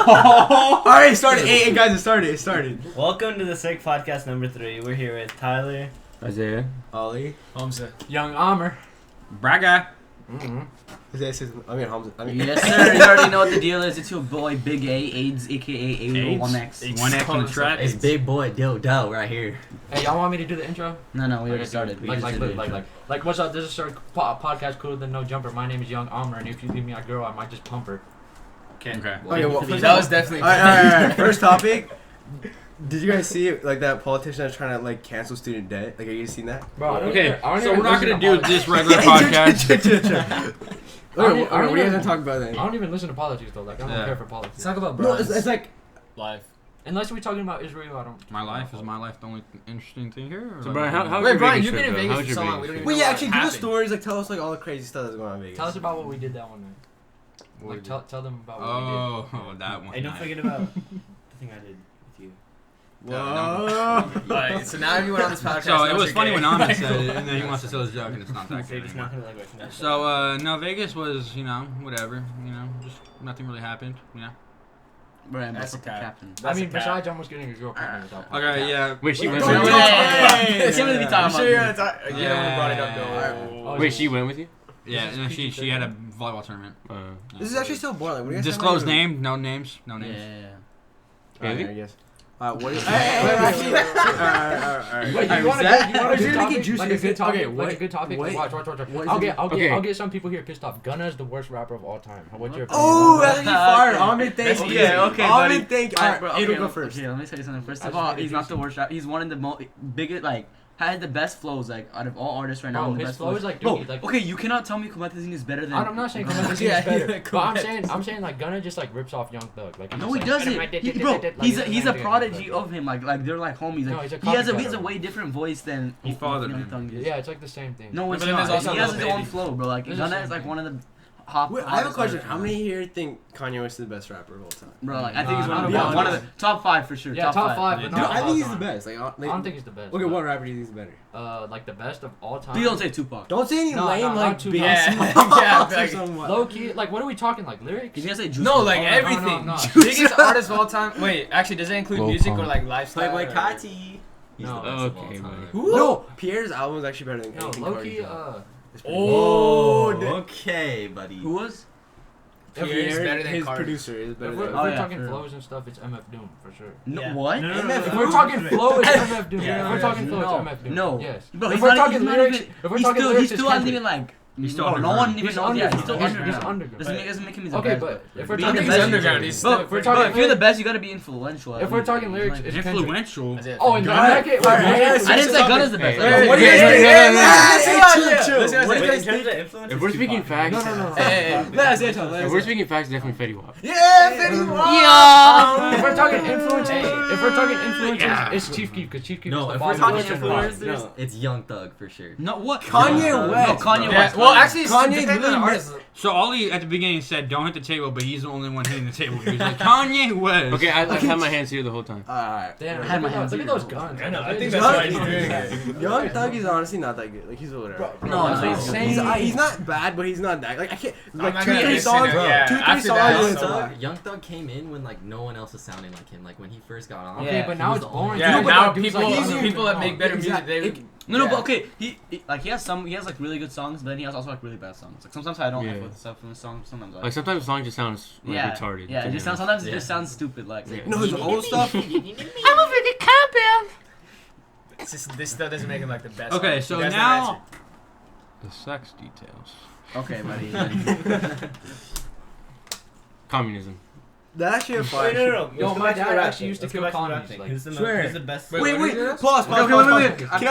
Alright, it started. Hey, guys, it started. Welcome to the Circ Podcast number 3. We're here with Tyler, Isaiah, Ollie, Hamza, Young Amr. Braga. Hamza. Yes, sir. You already know what the deal is. It's your boy Big A, AIDS, aka A1X. 1X on the track. It's big boy Dell right here. Hey, y'all want me to do the intro? No, we already started. Like, what's up? This is Circ Podcast cooler than no jumper. My name is Young Amr, and if you leave me a girl, I might just pump her. Okay. Okay, well, that was definitely. All right. First topic. Did you guys see like that politician that's trying to like cancel student debt? Like, have you seen that? Bro, Okay, so we're not gonna do this regular podcast. What are you guys gonna talk about then? I don't even listen to politics though. Like, I don't care for politics. Let's talk about No, it's like life. Unless we're talking about Israel, I don't. My life is my life. The only interesting thing here. So Brian, how Wait, your Brian, Vegas you've been in trip, though? Vegas How's for your so long. Vegas We don't trip? even Well, know yeah, what actually, give us happened. stories. Like, tell us like all the crazy stuff that's going on in Vegas. Tell us about what we did that one night. What Like, we did. tell them about what we did. Oh, that one. Hey, don't forget about the thing I did with you. Whoa. Alright, so now everyone on this podcast. So it knows was you're funny gay. when Ahmed said it, and then he wants to tell his joke, and it's not that So you're good. just not gonna like recognize that. So no, Vegas was whatever, just nothing really happened, Brian, That's that's a cap. captain. I mean, a cap. besides almost getting a girl pregnant without. Okay, yeah. Wait, she Don't went with talk- you? Hey, She wouldn't be talking sure about you're me. gonna talk. You don't want to brought it up though. Oh, Wait, she went with you? Yeah, This is no, PG-13. she had a volleyball tournament. This is actually still boring. Like, what do you guys Disclose think? name, no names. Yeah. Alright, I guess. What is? Wait, you want a good topic? juicy. Like a good topic? Okay, Like what- a good topic? what- Watch. what is I'll get some people here pissed off. Gunna is the worst rapper of all time. What's your opinion? Oh, that's you fired. Ahmed, thank you. Okay, buddy. Ahmed, thank you. Alright, bro, It'll okay, go first. Okay, let me tell you something. First I of just all, made it he's not juicy. the worst rapper. He's one of the biggest, like, has the best flows, like, out of all artists right now. Bro, the his best flow flows. is like, Bro, dude, like. okay, you cannot tell me Kumatazine is better than. I'm not saying Gunna. Gunna is better, but I'm saying like Gunna just like rips off Young Thug. Like, No, he doesn't. Bro, he's a prodigy of him. Like they're like homies. No, Like, he's a he has copycat. a way different voice than He fathered Young him. Thug is. Yeah, it's like the same thing. No, it's But then not. there's also He has Lil his own Baby. flow, bro. Like It's the Gunna same is like thing. one of the top. Wait, I have a hottest question. artists How right many here think Kanye West is the best rapper of all time? now. Bro, like I think he's Nah, one of not the about one of the top 5 for sure. Yeah, top five, but Yeah. not Dude, I all think he's the time. best. Like, I don't think he's the best. Okay, but, what rapper do you think is better? Like the best of all time. Please don't say Tupac. Don't say any No, lame not like too Big much. Smalls Yeah, or like, somewhat. Low key, like what are we talking? Like lyrics? He's gonna say Juice. No, like no, everything. no. Biggest artist of all time. Wait, actually, does that include Lil music Pump. or like lifestyle? Playboy or- Kati. He's No. the best of all Okay, time. buddy. Who? No, Pierre's album is actually better than No, anything low Cardi's key. done. It's pretty Oh, Okay, buddy. Who was? good. Pierre is better than his Cardi. producer is better If than. we're, Oh, yeah, talking sure. flows and stuff, it's MF Doom for sure. No, Yeah. what? No, If we're talking flow, it's MF Doom. Yeah, If we're talking flow, no, it's MF Doom. no. Yes. Bro, If he's we're not, talking he's not lyrics, even. if we're He's talking still, lyrics, he's it's still hasn't Kendrick. even like. He's still no one underground. even He's knows. Yeah, he's still underground. He's underground. underground. Doesn't make him the Okay, best. but if we're Being talking the He's best, underground. He's Bro, still. if we're Bro, talking if you're the best, you gotta be influential. If we're talking lyrics, Like, it's Kendrick. Influential. That's it. Oh, and Gunna- that kid. Alright, I didn't say Gunna's the best. Hey, I said what do you Gunna's guys the think? best. Chill. Listen, What do you Wait, guys in terms think? of influence, If we're it's speaking Tupac. facts, If if we're speaking facts, definitely Fetty Wap. Yeah, Fetty Wap. If we're talking influences, it's Chief Keef because Chief Keef No, is if the we're father talking of hip-hop. influencers, it's Young Thug for sure. No, what? Kanye West. No, Kanye Yeah, West. well, actually, Kanye depends on the really artist. So Ollie at the beginning said, "Don't hit the table," but he's the only one hitting the table. He's like, Kanye West. Okay, I've had my hands here the whole time. Alright. Damn, I had my hands look at here. those guns. I know, I think Just- that's why he's doing it. Young Thug is honestly not that good. Like, he's whatever. No, that's no, what he's no. He's not bad, but he's not that. Like, I can't. Like, not 2, gonna 3 listen songs. to it. Yeah, 2, 3 after songs. that, and Young it's Thug- like- Young Thug came in when like no one else is sounding like him. Like when he first got on. Okay, Yeah, but he now was it's the only- boring. Yeah, No, but now that dude's people like, people that make better music, Exactly. they. No, no, Yeah. but okay. He like he has like really good songs, but then he has also like really bad songs. Like sometimes I don't Yeah. like with stuff from the song. Sometimes Like sometimes the song just sounds like yeah, retarded. yeah. to It be just sounds honest. sometimes it Yeah. just sounds stupid. Like No, his old stuff. It's just, this stuff doesn't make him like the best. Okay, artist. so You guys now know the sex details. okay, buddy. that's it. Communism. That's actually a Wait, fire. no. Yo, Let's go my back to dad the rap actually thing. used to Let's go kill back to the rap communists, thing. like- Who's the Swear. who's the best? Wait, what wait, is it? pause, Okay, pause, wait. Can I, I'm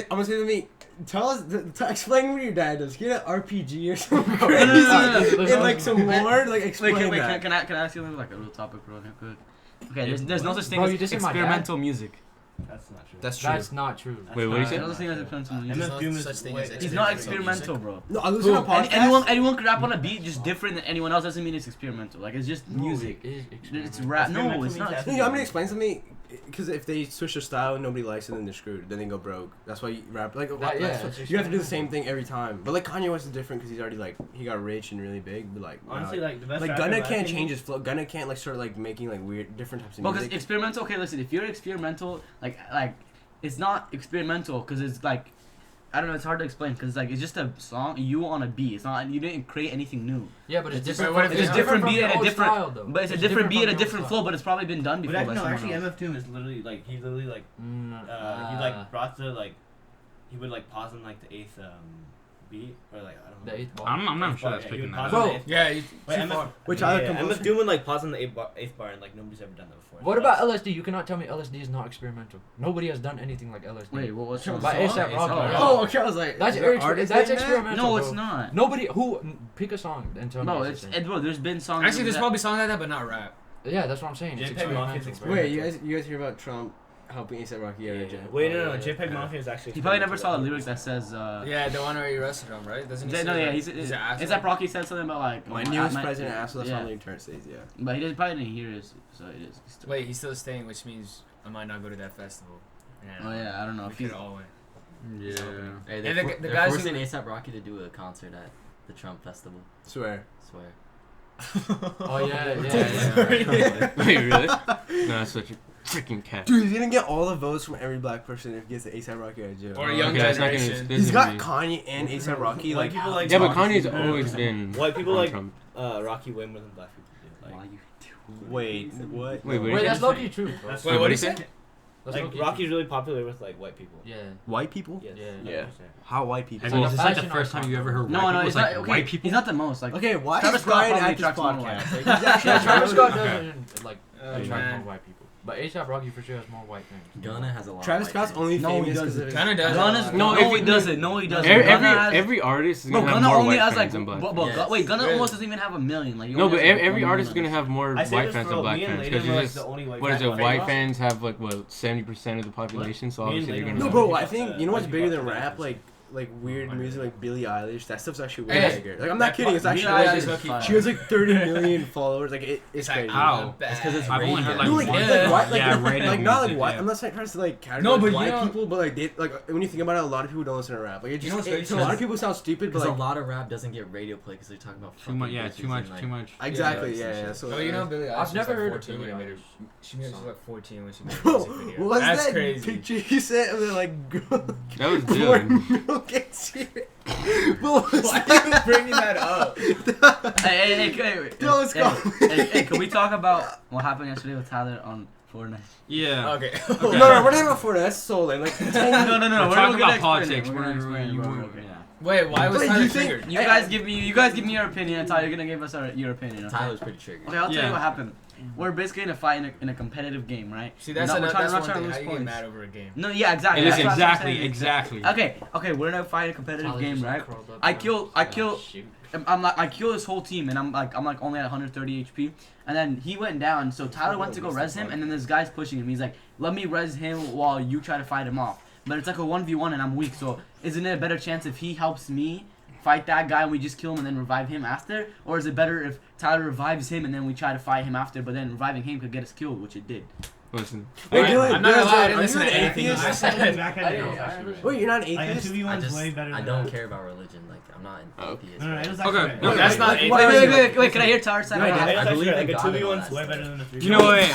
gonna say to me, tell us, explain what your dad does. Get an RPG or something no, crazy. no. And like some more, like explain Wait, that. can I ask you like a real topic real quick? Okay, there's no such thing Bro, as you just said my dad? experimental music. That's not true. That's true. That's not true. Wait, what do you There's say? no such thing as experimental music. MF Doom is such thing way- as He's not experimental experimental, bro. No, I listen to podcasts. Anyone could rap on a beat just different than anyone else doesn't mean it's experimental. Like it's just music. It is It's rap. No, Experimental it's not. means No, I'm gonna explain something. because if they switch their style and nobody likes it, then they're screwed. Then they go broke. That's why you rap like you have to do the same thing every time. But like Kanye West is different because he's already like he got rich and really big. But like honestly, like the best. Like Gunna can't change his flow. Gunna can't like start like making like weird different types of music. Because experimental. Okay, listen. If you're experimental, like it's not experimental because it's like. I don't know. It's hard to explain because like it's just a song you on a beat. It's not you didn't create anything new. Yeah, but it's different. But It's a different beat and a different. Style, But it's a different beat and a different flow. But it's probably been done before. But actually, MF Doom is literally like he literally like he like brought the like he would like pause on like the 8th beat or like I don't know. The 8th bar. I'm not sure bar, that's yeah, picking you that would up. pause Bro, yeah, Which yeah, other yeah, composer? MF Doom would like pause on the 8th bar and like nobody's ever done that before. What about LSD? You cannot tell me LSD is not experimental. Nobody has done anything like LSD. Wait, what was By A$AP Rocky. Oh, okay. I was like, That's is there artists that's named that? experimental. No, bro. it's not. Nobody who pick a song and tell me. No, it's it's bro. There's been songs. Actually, there's that- probably songs like that, but not rap. yeah, that's what I'm saying. It's JPEG Mafia is experimental. Wait, you guys hear about Trump helping A$AP Rocky out of jail? Wait, no, JPEG Mafia is actually. He probably never saw the lyrics that says. Yeah, the one where he arrested him, right? Doesn't he? No, say yeah, that he's an asshole? it's that Rocky said something about like My newest my- president asshole. That's yeah. how the turn says, yeah. But he probably didn't hear it, so it is. Still. Wait, he's still staying, which means I might not go to that festival. Oh yeah, I don't know. We If he's could all win. Yeah. Hey, And they're, the they're guys who- forcing A$AP Rocky to do a concert at the Trump festival. Swear. Swear. Oh yeah. Wait, really? No, that's such a freaking cat. Dude, he's gonna get all the votes from every black person if he gets the A$AP Rocky out of jail. Or a young Okay, that's not gonna- generation. this He's is got gonna Kanye and A$AP Rocky. White Like, people like be- Yeah, but Trump. Kanye's always been. White people on like Trump. Rocky way more than black people do. Like, wait, what? Wait, Wait, that's low-key true. Bro. That's Wait, what do you say? That's like low-key Rocky's really popular with like white people. true. Yeah. White people? Yes. Yeah. Yeah. How white people? I mean, like is a this like the fashion first icon. time you ever heard No, white no, people? he's It's like not. white Okay, people. he's not the most. Like Okay, why Travis is Scott Brian probably at this attracts more podcast? white. Like, he's actually Yeah, Travis Scott Okay. doesn't like attract man. more white people. But A$AP Rocky for sure has more white fans. Gunna has a lot. Travis of white Scott's fans. only No, he famous because doesn't. of his... Gunna does. Gunna's No, no, he doesn't. No, he doesn't. Every artist is gonna have Gunna more only white has fans like. than black. Yes. Wait, Gunna Really? almost doesn't even have a million. Like he No, only but has, like, every 1 artist is million. gonna have more I say white this fans for than black me and fans Layden because were, it's like, just the only white what is it? fans. White fans have like what 70% of the population, so Me and obviously they're Layden gonna. No, were- bro, White I think, people you know what's fuck bigger the than black rap? fans. Like weird music like Billie Eilish. That stuff's actually way Hey, bigger. Like, I'm not kidding. It's actually Billie way Eilish bigger. is She has like 30 million followers. Like, it's crazy. How? It's because it's I've only heard like No, one. like, Yeah. like, white, like, Yeah, like, radio not like music, white. yeah. I'm not trying to like categorize No, but you white know- people, but like they like when you think about it, a lot of people don't listen to rap. Like it You know just what's to a lot of people sound stupid, but Because like a lot of rap doesn't get radio play because they're talking about Too much. Yeah, bitches too much. and, like, Too much. exactly, Yeah, yeah. So No, you know Billie Eilish. I've was, never like, heard 14 of when Billie she made her. She was like 14 when she made her Bro, music video. what was That's that crazy. picture you sent of the like girl That was pouring good. milk and cereal? What was Why that? are you bringing that up? Let's go. Hey, can we talk about what happened yesterday with Tyler on Fortnite? Yeah. Okay. No, we're not about Fortnite. That's so lame. Like, No, We're we're talking gonna about explain politics. it. We're gonna We're- explain it, you bro. were- Okay. Wait, why was Wait, Tyler you think- triggered? You guys give me your opinion, and Tyler, you're gonna give us your opinion. Okay? Tyler's pretty triggered. Okay, I'll tell Yeah. you what happened. We're basically in a fight in a competitive game, right? See, that's We're another. trying- That's we're one trying to thing. lose How you get points. mad over a game? No, yeah, exactly. It is That's what I'm exactly, saying. exactly. Okay, we're in a fight in a competitive Tyler game, just, like, right? curled up I there. kill. Oh, shoot. I kill this whole team, and I'm like only at 130 HP, and then he went down. So Tyler went to go res him, and then this guy's pushing him. He's like, "Let me res him while you try to fight him off." But it's like a 1v1, and I'm weak. So isn't it a better chance if he helps me fight that guy and we just kill him and then revive him after, or is it better if Tyler revives him and then we try to fight him after, but then reviving him could get us killed, which it did. Listen. Wait, I'm Dylan, not gonna lie, I are didn't you listen an to anything atheist? I said. Wait, you're not an Like a atheist? 2v1 is way better I than don't that. care about religion. Like I'm not an Oh. atheist. No, right? it was Okay. actually No, right. that's not Like, atheist. Wait, can I hear Tyler's side? No, of the I house? It's actually believe like a in God 2v1 and is all way that better than a 3v1. You know what?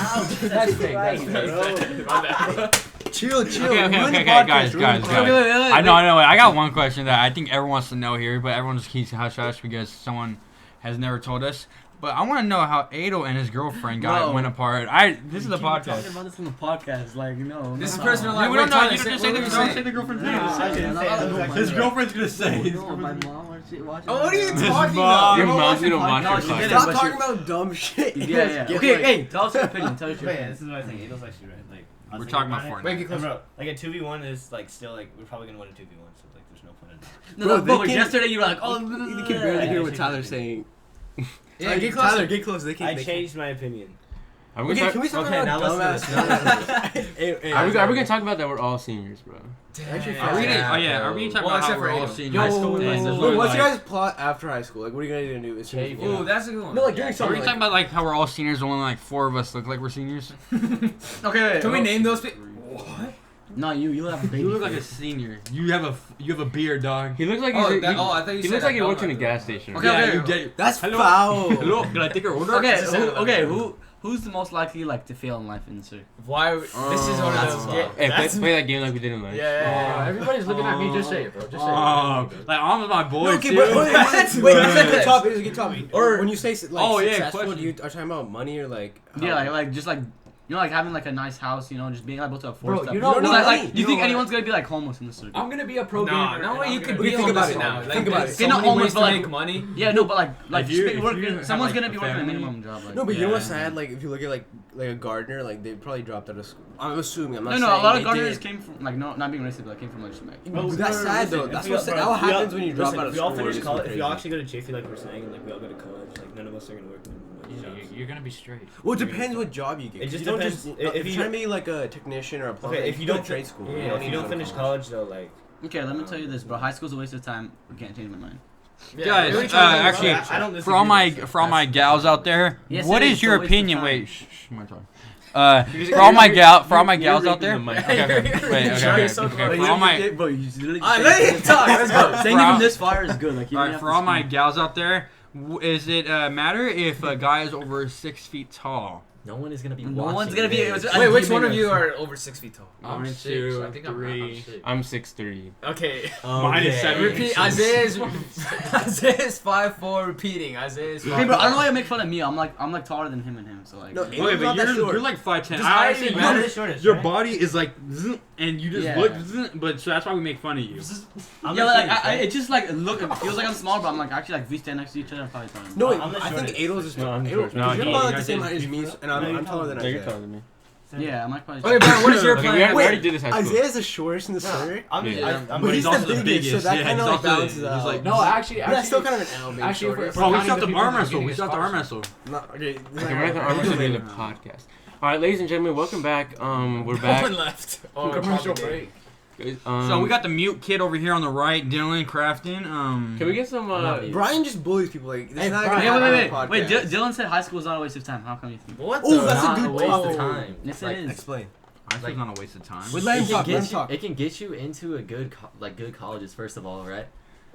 That's fake. That's fake. My bad. Chill. Okay, We're in the okay, podcast, guys. we're in the Okay, podcast. I know. I got one question that I think everyone wants to know here, but everyone just keeps hush hush because someone has never told us. But I want to know how Adel and his girlfriend went apart. This is a Talking podcast. about this in the podcast, like This is no. personal Yeah, life. we don't Wait, know. Tyler, You say- don't what say were the you don't saying? say the girlfriend's No, name. I didn't say it. His girlfriend's gonna say. No, my mom watching. Oh, what are you His talking mom. about? Your mom. You don't watch No, your she podcast. didn't. Stop but talking she- about dumb shit. Yeah. Get Okay, like- hey, tell us your opinion. Tell us But your yeah, opinion. this is what I think. Adel's actually right. Like, I was We're thinking talking about it. Fortnite. Wait, get closer. Bro, like a 2v1 is like still like we're probably gonna win a 2v1, so like there's no point in that. No, Bro, no, they but can- yesterday you were like, oh, You can barely hear what Tyler's saying. Yeah, get closer. Tyler, get close. They I can. changed my opinion. Are we Okay, gonna can we talk Okay, now about listen to dumbass? this. are we gonna talk about that we're all seniors, bro? Actually, Are we Yeah. gonna, are we gonna talk Well, about how except we're for all Adel. seniors? Yo, High school and high school. wait, what's Like- your guys' plot after high school? Like, what are you gonna do as soon as you get Ooh, out? that's a good one. No, like doing Are something. we talking about like how we're all seniors? Only like 4 of us look like we're seniors. Okay. Can we name those people? What? No, you have a baby. You look like a senior. You have a beard, dog. He looks like Oh, he's. I thought you He said looks like he that. works in a gas station. Okay, Yeah, okay. you get. That's Hello. foul. Hello, can I take your order? Okay, This is who's the most likely like to fail in life in Circ? Why? This is one That's of fun. those. Hey, play that game like we did in lunch. Yeah. Everybody's looking at me. Just say it, bro. Just say Oh, it. like I'm with my boy Okay, too. but wait, it's a good topic. It's a good topic. Or- when you say like Oh, yeah, successful, question. do you are talking about money or like? Yeah, how- like just like you know, like having like a nice house, you know, just being able to afford Bro, stuff. you don't need like, money. you You think don't anyone's gonna be like homeless in the Circ? I'm gonna be a pro No, gamer. no and way I'm you gonna could be be think homeless about it now. though. Like, Think about there's it. so Not many homeless, ways but to like- make money. Yeah, no, but like If you- just if work. you have, Someone's like, gonna a be working a family- minimum job. Like, No, but you know what's Yeah. sad? Like if you look at like a gardener, like they probably dropped out of school. I'm assuming. I'm not no, saying a lot of they gardeners did. came from like not being racist, but like came from like Well, that's sad though. That's what that what happens when you drop out of If we all school. finish It's college, if we all crazy. actually go to JFE like we're saying, and like we all go to college, like none of us are gonna work minimum wage jobs. You're gonna be straight. Well, it depends what job you get. It 'cause just you don't depends. Just, If if you you're trying to be like a technician or a plumber, Okay, if you go don't to trade school. Yeah, You if you need don't to go to finish college though, like okay, let me tell you this, bro. High school's a waste of time. I can't change my mind. Guys, really trying to- actually, I don't for all my disagree with for all my gals out there, Yes, what it is is. your It's a waste of opinion? time. Wait, my turn. For all my gals out there. Okay, wait, okay, for all my bro, you literally Let him talk. Let's go. saying For all- even this far is good. Like, you all don't right, have for to all my speak. gals out there, is it matter if a guy is over 6 feet tall? No one is gonna be No watching one's gonna be. this. It was- Wait, which I'm one of giving you are over 6 feet tall? I'm 1, 6. 2, I think I'm 3. 6. I'm 6'3". Okay. Mine is 7. Repeat. Isaiah's 5'4". Repeating. Isaiah's 5'4". Okay, bro, I don't know why you make fun of me. I'm like taller than him and him. So like. No, Okay, but you're like 5'10". Does height Honestly, even you matter? don't- shortest, your right? body is like, zzz, and you just Yeah. look, zzz, but so that's why we make fun of you. I'm Yeah, the like shortest, right? it just like look. It feels like I'm small, but I'm like actually like we stand next to each other. I'm probably taller. No, wait, I'm the I think shortest. Adel's is No, I'm Adel, short. No, you're he- about like the he- same height as me, and I'm taller than No, you're Isaiah. taller than me. Yeah, I'm like probably. Okay, Brian, what is your Okay, plan? we already did this high school. Isaiah's the shortest in the circuit. I'm Yeah. I'm But But he's also the biggest, so that yeah, kind he's of like also- balances he's out. like- No, actually, But that's still kind of an L being Actually, shorter. if Bro, we counting still have the to people arm in the wrestle. beginning We as still have to arm scholarship. wrestle. Not, okay, Okay, we're not the arm wrestling in the podcast. All right, ladies and gentlemen, welcome back. We're No one back. left. Commercial probably. break. So we got the mute kid over here on the right, Dylan Crafton. Can we get some? Brian just bullies people. Like, this Hey, is not Brian. gonna Wait, happen on the wait. podcast. Dylan said high school is not a waste of time. How come you think? What? Oh, that's a Not good waste talk. of time. Yes, Like, it is. Explain. I think it's not a waste of time. Wait, let him It can talk. Let him get you. talk. It can get you into a good, good colleges first of all, right?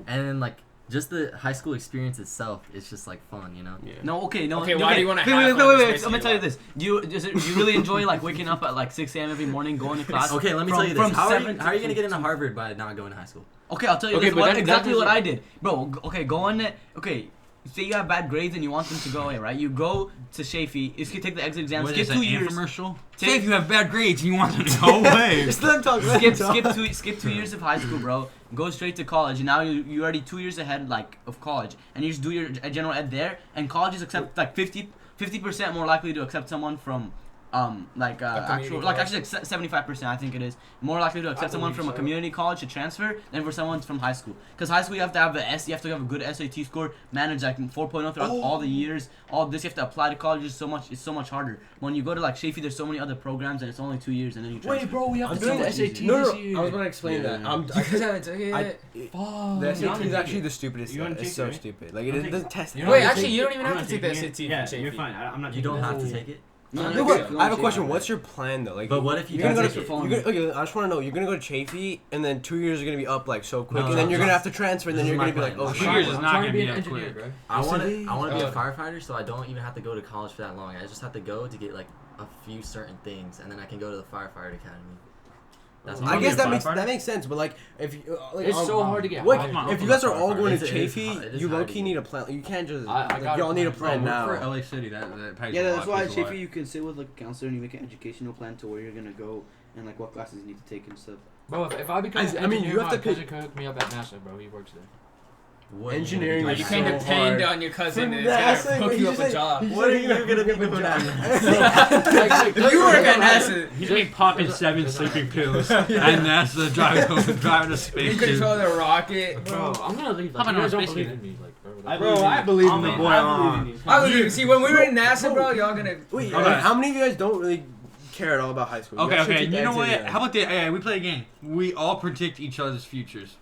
And then like just the high school experience itself is just like fun, you know. Yeah. No, okay, no. Okay, why do you wanna wait, have wait, fun? wait, Just wait, wasting I'm gonna tell you your this. Do you really enjoy like waking up at like 6 a.m. every morning, going to class? Okay, let me From- tell you this. from How are you 7 how are you gonna to- get into Harvard by not going to high school? Okay, I'll tell you Okay, this. but What, that exactly was- what I did, bro. Okay, go on. Okay, say you have bad grades and you want them to go away, right? You go to Shafee. You can take the exit exam. What Skip is this, 2 an years. infomercial? Take- Say if you have bad grades and you want them to go away. Just let him talk. Let him talk. Skip 2 years of high school, bro. Go straight to college, and now you're already 2 years ahead, like of college, and you just do your general ed there. And colleges accept like 50% more likely to accept someone from actual like actually like 75% I think it is more likely to accept someone from a community college to transfer than for someone from high school. Because high school you have to have you have to have a good SAT score, manage like 4.0 throughout all the years. All this you have to apply to college. It's so much harder. When you go to like Shafee, there's so many other programs and it's only 2 years and then you transfer. Wait, bro, we have I'm to doing do the the SAT No, this no, year. I was about to explain Yeah. that. You guys haven't taken it. The SAT is actually the stupidest. You wanna It's take so it, right? stupid. Like it doesn't test. You know Wait, what? actually, you don't even I'm have not to take the taking it. SAT. Yeah, for you're Shafee. fine. I'm not. You taking don't it. have to take it. No, No, okay, but I have a question. What's your plan though? Like, But what if you you're gonna don't go take to? it? You're gonna, okay, I just want to know. You're gonna go to Chafee, and then 2 years are gonna be up like so quick, No, and then no, you're no. gonna have to transfer, and then This you're is gonna my be like, plan. oh I'm shit. 2 years is I'm not trying gonna to be be an that engineer, quick. bro. I want to be a Oh. firefighter, so I don't even have to go to college for that long. I just have to go to get like a few certain things, and then I can go to the firefighter academy. That's I guess be a that firefighter? makes sense, but like if you like, It's so hard to get Wait, hired. if you guys are all going to It is Chafee, hard. It is you hard low to key get. need a plan. You can't just I like got y'all a need a plan. plan For now. LA City, that pays Yeah, a lot. that's why at pays a lot. Shafee you can sit with like a counselor and you make an educational plan to where you're gonna go and like what classes you need to take and stuff. Bro, if I become an I mean, engineer, you have my to pick- cousin could hook me up at NASA, bro. He works there. What are you Engineering gonna is do? You so can't depend hard. on your cousin For and NASA, it's gonna hook but you you up a just job. What are you gonna be doing? If you work at NASA, He's gonna be popping 7 sleeping pills, and that's the driving to you space. control the rocket. Bro, I'm gonna leave. Like, Hopping you on guys don't space believe station. in me, like, bro. Bro, I believe in the boy. I believe you. See, when we were in NASA, bro, y'all gonna. Wait, Okay. how many of you guys don't really care at all about high school? Okay, guys should okay. keep You that know to what? yourself. How about this? Yeah, we play a game. We all predict each other's futures.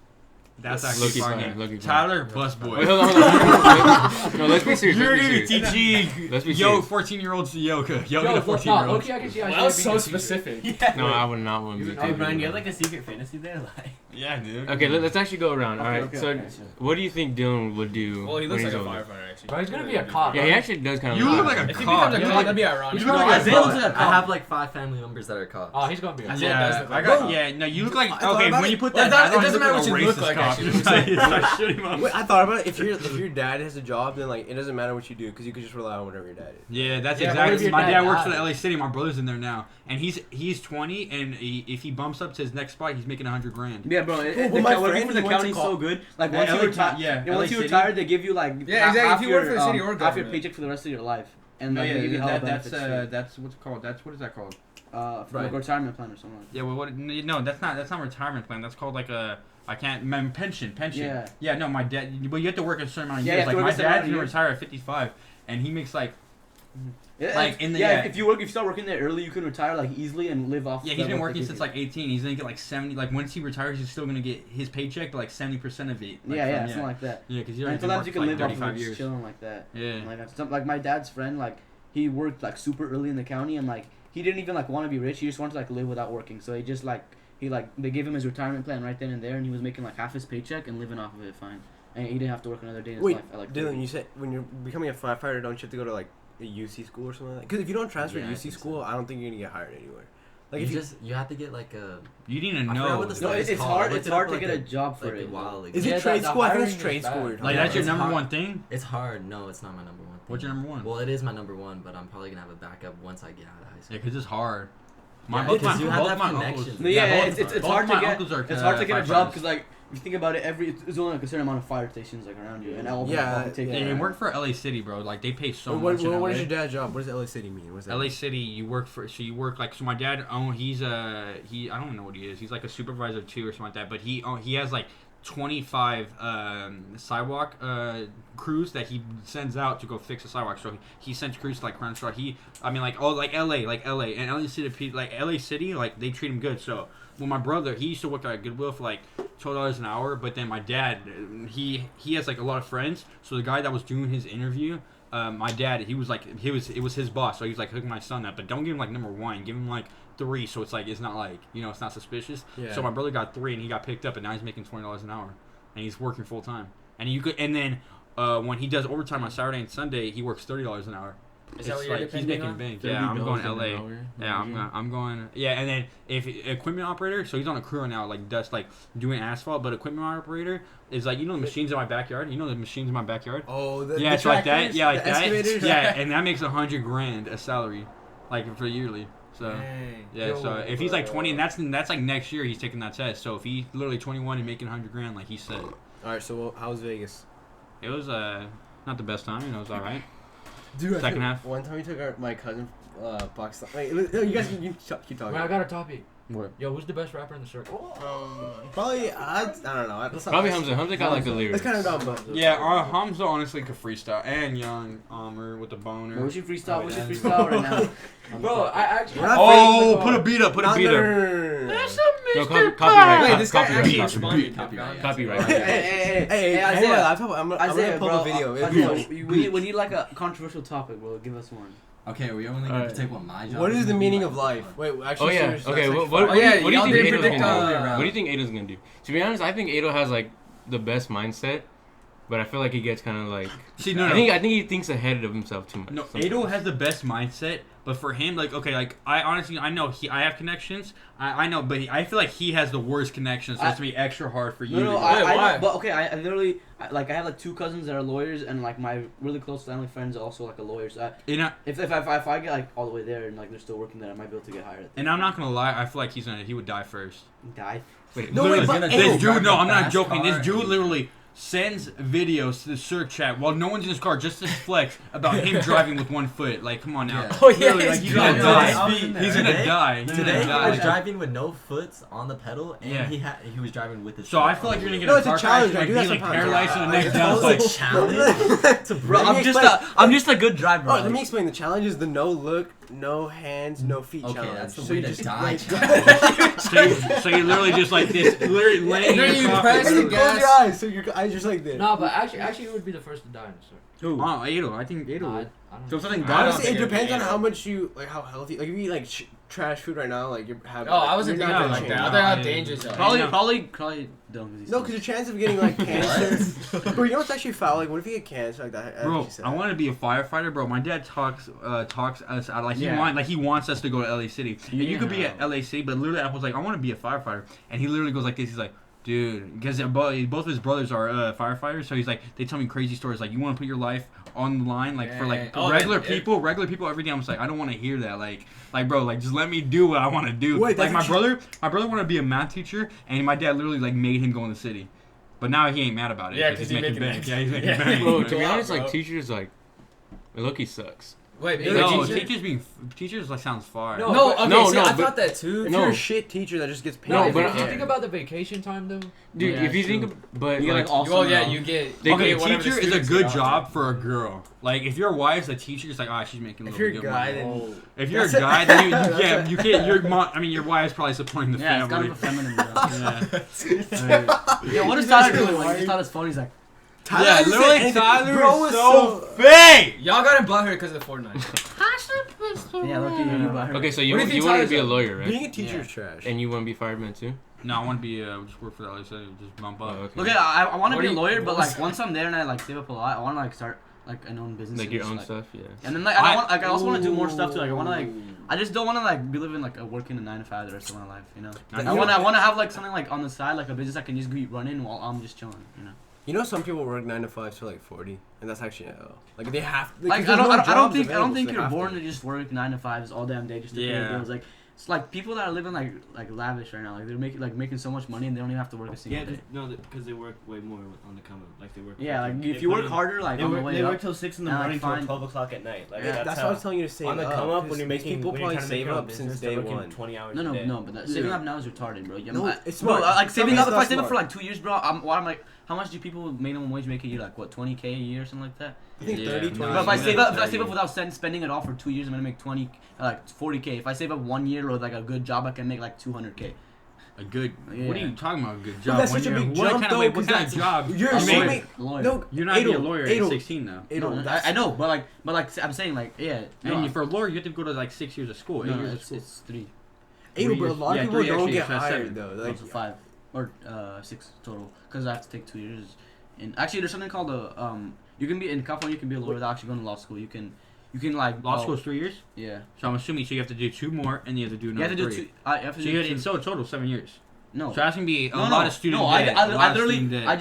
That's actually Low-key fun fun, game. low-key fun. Tyler, bus boy. Wait, hold on. No, let's be serious. You're Let's gonna be be serious. teaching Let's be yo serious. 14-year-olds Yoga. Yo, Yoga to 14-year-olds. okay, I can see how That was so specific. No, I would not want to be. Hey, taken Brian, you away. have like a secret fantasy there, like. Yeah, dude. Okay, let's actually go around. All right. okay, So, okay. what do you think Dylan would do? Well, he looks when like a he's older? firefighter, actually. Bro, he's gonna be a cop. Yeah, he actually does kind of. You look like a If he cop. becomes a Yeah, cop, like- that'd be ironic. You look like a Isaiah looks cop. like a I cop. have like 5 family members that are cops. Oh, he's gonna be a cop. Isaiah does Yeah, look I like got. a cop. Yeah, no, you look like. I thought Okay, about when it. you put Well, that, it doesn't matter what you look racist like, cop. actually. You're just like, shoot him up. Wait, I thought about it. If your dad has a job, then like it doesn't matter what you do because you could just rely on whatever your dad is. Yeah, that's Yeah, what if exactly. your My dad dad works for dies? the LA City. My brother's in there now, and he's 20, and if he bumps up to his next spot, he's making $100 grand. Yeah, bro. my Working friend, for the he went to county's call- so good. Like Yeah, once you LA retire, yeah, once LA you City. retire, they give you like Yeah, exactly. half If you work your, for the city or half your government. paycheck for the rest of your life, and Oh like, they give you yeah, hella that's benefits. that's what's it called. That's what is that called? For Right. like a retirement plan or something. Like that. Yeah, well, what? No, that's not retirement plan. That's called like a. I can't. Pension. Yeah. Yeah. No, my dad. But you have to work a certain amount of Yeah, you years. have to Like work my a certain amount dad's of gonna years. retire at 55, and he makes like. Yeah, Like, in the- yeah, yeah. if you start working there early, you can retire like easily and live off. Yeah, the he's been work working they since give like 18. He's gonna get like 70. Like once he retires, he's still gonna get his paycheck, but like 70% of it. you. Like, Yeah, from- something like that. Yeah, because he's And already been sometimes you working can for like live off 35 of years. just chilling like that. Yeah. Like that's like my dad's friend, like he worked like super early in the county, and like he didn't even like want to be rich. He just wanted to like live without working. So he just like they gave him his retirement plan right then and there, and he was making like half his paycheck and living off of it fine. And he didn't have to work another day in his Wait, life. At, like, Dylan, 30. you said when you're becoming a firefighter, don't you have to go to like a UC school or something like that? Because if you don't transfer Yeah, to I UC think school, so. I don't think you're gonna get hired anywhere. Like You if just you have to get like a You need to I forgot know. what the No, stuff is it's called. hard. I It's looked it up, hard to like, get a job for like it. a while ago. is Yeah, it trade the school? I think hiring it's is trade school. bad. You're Like talking that's about. your It's number hard. one thing. It's hard. No, it's not my number one thing. What's your number one? Well, it is my number one, but I'm probably gonna have a backup once I get out of high school. Yeah, because it's hard. Yeah, both 'cause you have to both have my uncles. connections. No, yeah, both- it's both hard my to get. uncles are, It's hard to get a job firefighters. because like if you think about it, there's only like a certain amount of fire stations like around you, and all of them Yeah, all take Yeah, you work for LA City, bro. Like they pay so What much. in what LA. is your dad's job? What does LA City mean? What's that? LA City, you work for. So you work like. So my dad he's I don't know what he is. He's like a supervisor too or something like that. But he has like 25 sidewalk crews that he sends out to go fix the sidewalk. So he sends crews to like Crenshaw. Like LA and LA City, like LA City, like they treat him good. So well, my brother, he used to work at Goodwill for like $12 an hour. But then my dad, he has like a lot of friends. So the guy that was doing his interview. My dad, it was his boss, so he's like hooking my son up, but don't give him like number 1, give him like 3, so it's like it's not like it's not suspicious. Yeah. So my brother got 3 and he got picked up, and now he's making $20 an hour, and he's working full time. And then when he does overtime on Saturday and Sunday, he works $30 an hour. Is that what you're he's depending making on? bank. 30 Yeah, I'm going bills LA. an hour, Yeah, imagine. I'm going. Yeah, and then if equipment operator, so he's on a crew right now, like like doing asphalt, but equipment operator is like the machines in my backyard. You know the machines in my backyard. Oh, the Yeah, it's like that. tractors, Yeah, like the that. excavators? Yeah, and that makes $100,000 a salary, like for yearly. So Dang. yeah, so if he's like 20, and that's like next year he's taking that test. So if he's literally 21 and making $100,000, like he said, All right, so how's Vegas? it was not the best time. It was all right. Dude, Second half. One time we took my cousin Pakistan. Wait, no, you guys keep talking. Wait, I got a topic. What? Yo, who's the best rapper in the circle? Probably I don't know. Let's not- Probably Hamza. Hamza got like the lyrics. It's kind of dumb, but Yeah, Hamza honestly could freestyle, and Young Armor with the boner. We should freestyle. We should freestyle right now. Bro, I actually. We're not Oh, put a beat up, put a Not- beat no, up. no, no, no, no. No, copyright. Wait, this guy copyright, actually copyright, responded. copyright. Hey, Isaiah. hold on, I'm gonna Isaiah, pull bro, a video. Isaiah, we need like a controversial topic, bro. Give us one. Okay, we only Alright. gonna take what my job. What is the gonna meaning be of life? Wait, Oh actually, yeah. seriously, Okay. that's What, like what, Oh, yeah, what do you y'all think did Adel's predict gonna all the way do? around. What do you think Adel's gonna do? To be honest, I think Adel has like the best mindset, but I feel like he gets kind of like. See, no, I no. think he thinks ahead of himself too much. No, sometimes. Adel has the best mindset, but for him, like, okay, like, I honestly, I know I have connections, I know, but I feel like he has the worst connections, so it's gonna be extra hard for you. No, to no, get. I why? know, but okay, I literally, I have like 2 cousins that are lawyers, and like my really close family friends are also like a lawyer. So if I get like all the way there and like they're still working there, I might be able to get hired. And I'm not gonna lie, I feel like he would die first. Die. Wait, No, Literally, wait, but this Adel- dude, no, I'm not fast joking. car This dude and- literally, sends videos to the Circ chat while no one's in his car just to flex about him driving with one foot. Like, come on now. Yeah. Oh yeah, Really, like, he's gonna die. He's gonna Today- die. He's Today gonna he die. was driving with no foots on the pedal, and Yeah. he was driving with his. So foot I feel like on you're the gonna get No, a it's a car challenge. crash, I do like that be like sometimes. paralyzed to the neck down. It's Like, a challenge. Bro, I'm just a good driver. Oh, let me explain. The challenge is the no look, no hands, no feet Okay, challenge. that's the So way you to just die. like, so you're literally just like this, literally laying And then in you your press and the you coffee. close gas. your eyes, so your eyes just like this. No, but actually, you would be the first to die in a Circ. Who? Oh, Adel. I think Adel No, I would. don't So know. if something I dies, don't Honestly, think it depends on it'd be how much you like, how healthy. Like if you eat like trash food right now, like you're having. Oh, I wasn't you're thinking not like gonna that. I change. thought how Yeah. dangerous. probably don't. No, because your chance of getting like cancer. Bro, you know what's actually foul? Like, what if you get cancer like that? As Bro, you said? I want to be a firefighter, bro. My dad talks us out like Yeah. he wants us to go to LA City. And you could be Yeah. at LA City, but literally I was like, I want to be a firefighter, and he literally goes like this. He's like, dude, because both his brothers are firefighters, so he's like, they tell me crazy stories like, you want to put your life on the line, like for like Oh, regular yeah. people every day. I'm just like, I don't want to hear that, like bro, like just let me do what I want to do. Wait, like that's my brother wanted to be a math teacher, and my dad literally like made him go in the city. But now he ain't mad about it. Yeah, he's 'cause he making making bank. it. Yeah, he's making Yeah. bank. Bro, to be Go out, honest, like bro. teachers, like, Loki sucks. Wait, being No, a teacher? teachers like sounds far. No, No, but- okay, no, see, no, I but- thought that too. If No. you're a shit teacher that just gets paid. No, if but you think about the vacation time though. Dude, Yeah, if you true. think, but You get, like, like, all Well, summer yeah, off. you get. Okay, you get whatever the teacher is a students good get job off. for a girl. Like if your wife's a teacher, it's like, oh, she's making a If little you're a bit guy, money. then If you're a That's it. guy, then That's yeah, it. you can't. Your mom, I mean, your wife's probably supporting the Yeah, it's kind family. of a feminine. Bro. Yeah. Yeah, what is He's Tyler actually doing? Like, lying. he thought his phone. He's like, Tyler Yeah, hasn't said literally, anything. Tyler Bro is was so fake. Y'all got him butthurt because of Fortnite. yeah, look at you, about her. okay, so What you do you think want to Tyler's be a like? lawyer, right? Being a teacher Yeah. is trash. And you want to be fireman too? No, I want to be just work for that. Like I said, just bump up. Oh, okay. Look at, I want to What be a do you- lawyer, what but was like once I'm there and I like save up a lot, I want to like start like an own business. Like and your just, own like, stuff, yeah. And then like I also want to do more stuff too. Like I want to like I just don't want to like be living like a working a 9 to 5 the rest of my life. You know. I I want to have like something like on the side, like a business I can just be running while I'm just chilling. You know. You know, some people work 9 to 5 till like 40, and that's actually like they have. Like I don't think you're born to just work 9 to 5s all damn day just to pay Yeah. your bills. Like it's like people that are living like lavish right now. Like they're making so much money and they don't even have to work a single Yeah, day. no, because they work way more on the come up. Like they work. Yeah, like they if you put work in- harder, like they on the work, way they up. work till 6 in the and, like, morning till find- 12 o'clock at night. Like Yeah, that's what I was telling you to save on the up, come up 'cause when you're making people when you're probably trying to make save your own up business, since they're day working one. 20 hours No, a day. but that saving up now is retarded, bro. No, I- it's bro, smart. like saving Some up. If of I it's save up not for like 2 years, bro, I'm like, how much do people minimum wage make a year? Like what, 20K a year or something like that? I think Yeah, 30, no, 20. But if I yeah, save up, yeah. without spending it all for 2 years, I'm gonna make 40K. If I save up 1 year with like a good job, I can make like 200K. A good. Yeah. What are you talking about? A good But job. that's When such a you're- big what jump, kind though, of, what 'cause kind of that's- job? You're I mean, assuming. Lawyer. No, you're not Adel, a lawyer Adel, at 16 though. Adel, No, that's- I know, but I'm saying like, yeah. And for a lawyer, you have to go to like 6 years of school. 8 no, years of it's, school. it's 3. Adel, but a years. lot Yeah, of people 3 don't actually, get so that's hired 7. though. Like Like 5 or 6 total, because I have to take 2 years. And actually, there's something called a you can be in California. You can be a lawyer without actually going to law school. You can like Law school is 3 years. Yeah. So I'm assuming so you have to do 2 more and you have to do You another have to do 3. 2. I have to So do you had 2. in total 7 years. No. So that's gonna be a No, lot of student no, debt. I a lot of literally, student debt. I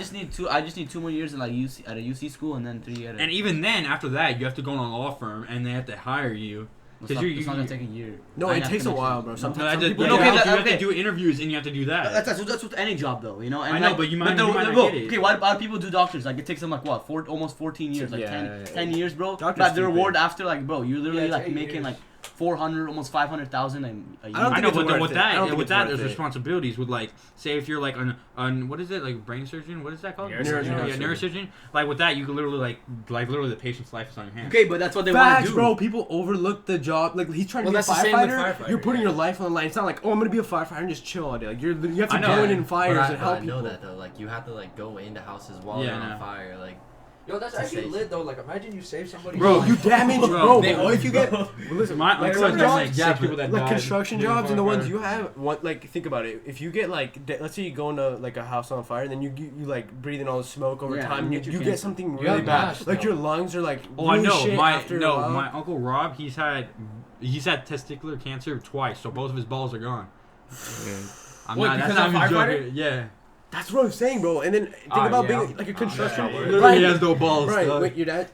just need 2 more years at like UC at a UC school and then 3 at a. And even then, after that, you have to go in a law firm and they have to hire you. it's 'cause not, you- it's not you- gonna take a year. No, I it have takes to a make while, sure. bro. No. Sometimes No, some you people no, have okay, to- you have okay. to do interviews and you have to do that. That's with any job though, you know. And I know, like, but you might the- not bro, get it. Okay, why do people do doctors? Like it takes them like what, almost 14 years, like Yeah, 10, yeah, yeah. 10 years, bro. Doctor's But the stupid. reward after, like, bro, you're literally Yeah, it's like 8 making years. like 400, almost 500,000 a year. I don't I think know, it's but worth with it. I don't that, think with it's that, worth there's it. responsibilities with like, say if you're like on what is it, like brain surgeon? What is that called? Neurosurgeon. Yeah, neurosurgeon. Like with that, you can literally like literally the patient's life is on your hands. Okay, but that's what they want Facts, to do, bro. People overlook the job. Like he's trying to Well, be a that's the same with firefighter. firefighter, You're putting yeah. your life on the line. It's not like, oh, I'm gonna be a firefighter and just chill all day. Like you have to I know. go in fires But and help I know people. that though. Like you have to like go into houses while Yeah, they're I know. on fire. Like Yo, that's It's actually safe. lit though. Like, imagine you save somebody. Bro, You damage, Bro, bro. But what if you get? Well, listen, My like uncle some has jobs, like 6 people that like died construction doing jobs and the ones firefighter. you have. What like think about it. If you get like, let's say you go into like a house on fire, and then you like breathe in all the smoke over Yeah, time, and you get you your get cancer. something You really have bad. gas, Like though. your lungs are like. Oh, I really know. shit after a while. My uncle Rob, he's had testicular cancer twice, so both of his balls are gone. Yeah. I'm Wait, not, because that's of not even firefighter? joking. Yeah. That's what I'm saying, bro. And then think about yeah. being like a construction. Literally, he has no balls. Right. dog. Wait, your dad.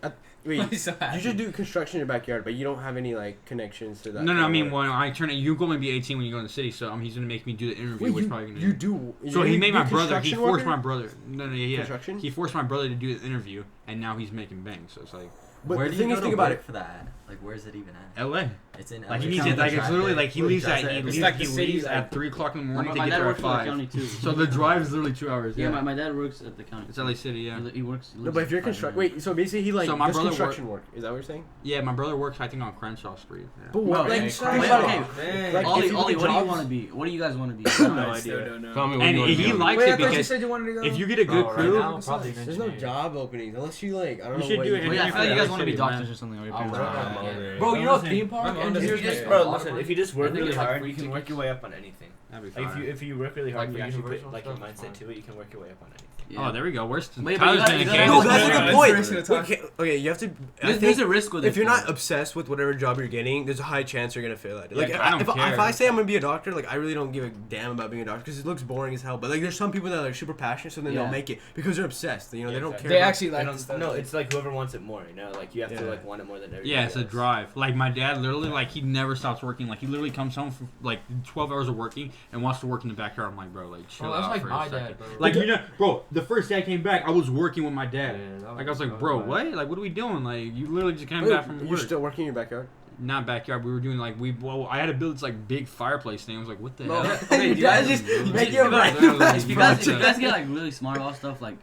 Wait, He's so happy. you just do construction in your backyard, but you don't have any like connections to that. No, kind I of mean, work. when I turn it, you're going to be 18 when you go in the city, so he's gonna make me do the interview, Wait, which you, probably gonna you do. So you he made do my brother. He construction forced worker? my brother. No, yeah. Construction? He forced my brother to do the interview, and now he's making bank. So it's like But Where the do thing you is, go think to about work it. for that? Like, where's it even at? L.A. It's in LA. Like he needs County it. Like it's drive literally there. like he leaves at It's he like the leaves city, like- at 3:00 in the morning to My get dad there at works for the 5. county too. So the drive is literally 2 hours. Yeah, my dad works at the county. It's LA City, yeah. He works. No, but if you're wait, so basically he like So my does brother construction work. Is that what you're saying? Yeah, my brother works, I think, on Crenshaw Street. Yeah. But what? No, Like, okay, think wait, about okay. it. Man. Like, Ollie, if you what get do you jobs- want to be? What do you guys want to be? No I idea. still don't know. Tell me what And you want to he do. likes Wait, I it thought you because said you wanted to go. if you get a good Bro, crew, right now, I'm probably an There's no engineer. job openings unless you like. I don't You know. should what do you it. Well, yeah, I Yeah, feel like you LA guys want to be City, doctors man. or something. Or your Oh, parents. bro. Bro, you know theme park? My mom and does if you it. just Yeah. Bro, go listen. hard, If you just work I think really it's like hard, free you can work your way up on anything. That'd be Like fine. if you work really hard, Like but you actually universal put like your stuff, mindset fine. to it, you can work your way up on anything. Oh, there we go. Where's Wait, but Tyler's you gotta- been a you kid. gotta- No, that's a Yeah, good that's point. very good Okay, okay, you have to. I There's think a risk with it. if you're though. not obsessed with whatever job you're getting, there's a high chance you're gonna fail at it. Like Yeah, I don't if care. I say I'm gonna be a doctor, like I really don't give a damn about being a doctor because it looks boring as hell. But like there's some people that are like super passionate, so then Yeah. they'll make it because they're obsessed. You know, they don't care. They about- actually They like don't- the stuff. no, it's like whoever wants it more. You know, like you have to Yeah. like want it more than everybody. Yeah, it's a else. drive. Like my dad, literally, like he never stops working. Like he literally comes home from like 12 hours of working and wants to work in the backyard. I'm like, bro, like chill Bro, that's out like for my a second. dad, bro. Like you know, bro, the first day I came back, I was working with my dad. Yeah, Like I was like, bro, what? Like what are we doing? Like you literally just came Wait, back from you're work. still working in your backyard? Not backyard. We were doing like I had to build this like big fireplace thing. I was like, what the No, hell? okay, you guys just make your like, mind. if you guys get like really smart about stuff, like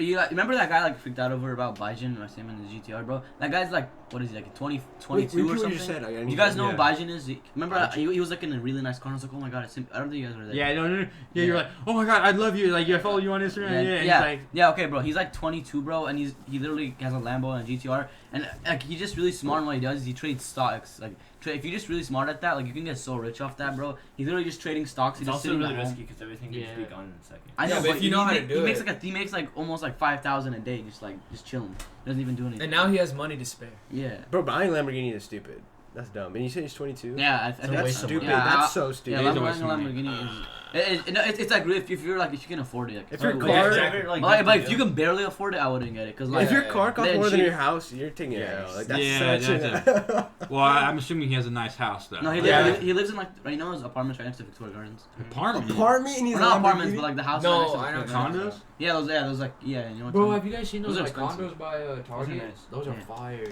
you like, remember that guy like freaked out over about Bijin? I see him in the GTR, bro. That guy's like, what is he, like 20, 22 or something? You guys know who Bijin is? Remember he was like in a really nice car. I was like, oh my god, it's him. I don't think you guys were there. Yeah, no. Yeah, you're like, oh my god, I love you. Like, I follow you on Instagram. Yeah, and he's like, yeah, okay, bro. He's like 22, bro, and he literally has a Lambo and a GTR, and like he's just really smart in what he does. He trades stocks. Like, if you're just really smart at that, like you can get so rich off that, bro. He's literally just trading stocks. He's It's just also sitting really at home. risky because everything can just be gone in a second. I know, Yeah, but if you know how to do it. He makes like almost like 5,000 a day, just chilling. Doesn't even do anything. And now he has money to spare. Yeah. Bro, buying Lamborghini is stupid. That's dumb. And you said he's 22? Yeah, I a think That's waste of stupid. money. That's so stupid. Yeah, It is a waste of money. Lamborghini is. It's like if you're like if you can afford it. Like, If your it's car- really- but if you can barely afford it, I wouldn't get it. Cause like If your car costs then more than she- your house, you're taking it out. Like, that's Yeah, such that's well, I'm assuming he has a nice house though. No, Yeah. he lives in like right now his apartment's right next to Victoria Gardens. apartment. apartment and he's Or not apartments, but like the house. No, right next to I know Victoria condos. Gardens. Yeah, those like you know. What Bro, I'm have you guys seen those Those are like expensive. condos by Target? nice. Those are Yeah. fire.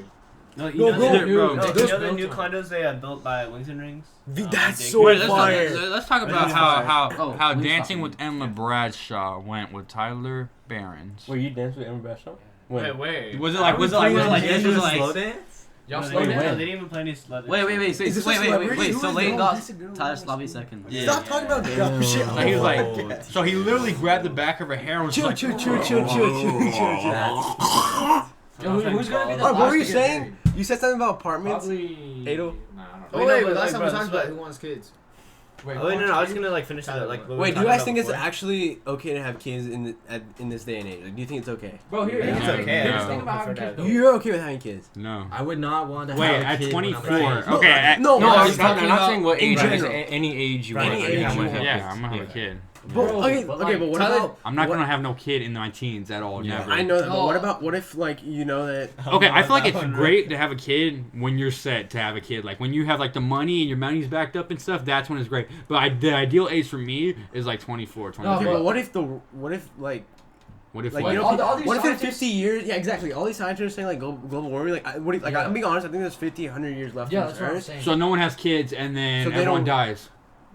No, No, bro, bro, the new built condos they built by Wings and Rings. That's they- so Wait, fire. let's talk about Wings how Oh, Wings Dancing fucking- with Emma Bradshaw went with Tyler Behrens. Wait, you danced with Emma Bradshaw? Wait. Was it like this? Was it like slow dance? Y'all No, slow they dance? didn't even play any slow dance. Wait. Is this a Wait. celebrity? So Who Lane is got that? Tyler Slavi second. Yeah. Stop talking about dumb shit. Like, he was like, so he literally grabbed the back of her hair and was Chill. like, Chill. Yo, who's gonna be the Oh, what last were you to get saying? married? You said something about apartments? Probably. Adel? Nah, I don't Oh know. wait, but, but last time we bro, talked this is about what- who wants kids. Wait, Oh wait, no, I was gonna like finish that. Like, what we Wait, were do you talking guys about think it's before. actually okay to have kids in this day and age? Like, do you think it's okay? Bro, here, Yeah, here's it's the okay. thing. Here's No. the thing about having Prefer kids. that. though. You're okay with having kids? no. I would not want to Wait, have a at kid when I'm 24. a kid. Okay, at, No, No, I I'm was not, talking I'm not about saying what in age. general. Any age you Any want. age you you want. want. yeah, I'm gonna have a kid. Bro, okay, but, okay, but what Tyler- about? I'm not what- gonna have no kid in my teens at all. Yeah. Never. I know that, but No. what about? What if, like, you know that? Okay, I feel like it's great to have a kid when you're set to have a kid. Like when you have like the money and your money's backed up and stuff. That's when it's great. But the ideal age for me is like 24, 25. Okay, but- but what if like What if like like, you know, all these what if in scientists- 50 years? Yeah, exactly. All these scientists are saying like global warming. Like, what if, like Yeah. I'm being honest. I think there's 50, 100 years left Yeah, on that's this what I'm earth. saying. so no one has kids and then So they everyone don't- dies?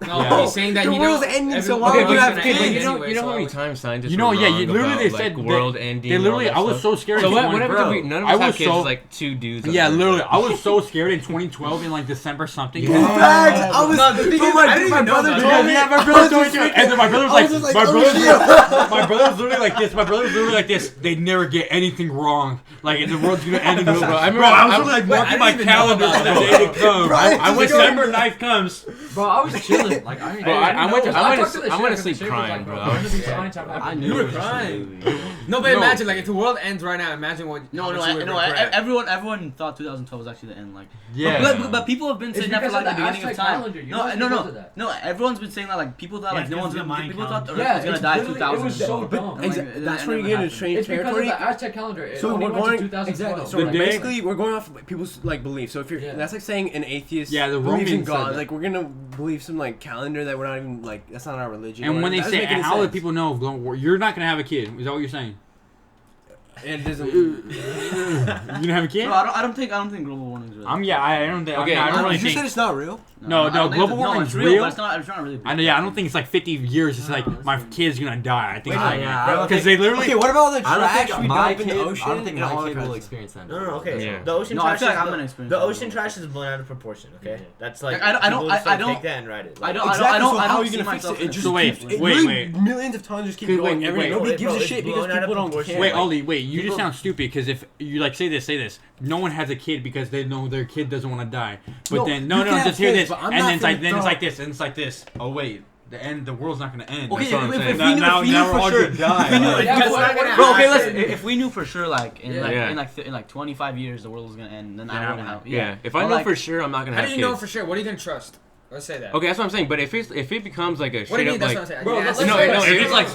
No, Yeah. he's saying that The you world's know. ending, so every- why Okay, would you but have you kids? know, anyway, you know so how many I would- times scientists You know, were yeah, wrong you literally about, they like, said world ending. They and literally, all I that was stuff. so scared. So in what? 20 What happens bro, if none of I us have was kids? so It's like two dudes. on yeah, Earth. literally, I was so scared in 2012 in like December something. Facts. I was. No, the thing bro, is, my, I didn't my even know brother about told that. me. Yeah, my I brother was told just me, freaking- and then my brother was I like, was just like, my oh, brother's shit. my brother's literally like this. My brother's literally like this. They never get anything wrong. Like the world's gonna end in this. Bro, I remember- was I- literally like wait, I marking didn't my even know calendar about for the that. day to come. Bro, I I just when go- December 9th comes. Bro, I was chilling. Like I went to sleep crying, bro. I knew you were crying. No, but imagine, like, if the world ends right now, imagine what. No. Everyone thought 2012 was actually the end. Like, yeah. but people have been saying that for like the beginning of time. No. Everyone's been saying that, like, people thought like no one's gonna. People thought the Earth was gonna die 2000. It was so dumb. That's where you get into strange territory. It's because of the Aztec calendar. So we're going exactly. So basically, we're going off people's like beliefs. So if you're, that's like saying an atheist, the believes in Romans God. Like we're gonna believe some like calendar that we're not even like. That's not our religion. And when they say, how do people know? You're not gonna have a kid. Is that what you're saying? It doesn't. You gonna have a kid? Bro, I don't think global warming is real. I don't think. Okay, I don't really you think. said it's not real. No, global warming is real. But it's not really. I know. Yeah, I don't think it's like 50 years. It's like my kid's gonna die. I think. Yeah, because they literally. Okay, what about all the I trash don't we think my dump in kid. the ocean? I don't think and all my that kid kind will of experience that. No, okay. Yeah. The ocean No, trash. I feel like I'm gonna experience. The ocean trash is blown out of proportion. Okay, that's like I don't take that and ride it. I don't. How are you gonna fix it? It just So wait. Millions of tons just keep going. Nobody gives a shit because people don't care. Wait, Ollie, wait. You just sound stupid because if you like say this. No one has a kid because they know their kid doesn't want to die. But then just hear this, and then it's like this, and it's like this. Oh wait. The world's not gonna end. Okay, That's what I'm saying. if we knew we're all for sure, gonna die. Bro, okay, listen. If we knew for sure, like in 25 years, the world was gonna end, then I wouldn't have. Yeah. If I know for sure, I'm not gonna have kids. How do you know for sure? What are you gonna trust? Let's say that. Okay, that's what I'm saying. But if it becomes like a What do you mean? straight That's up what I'm like saying. No,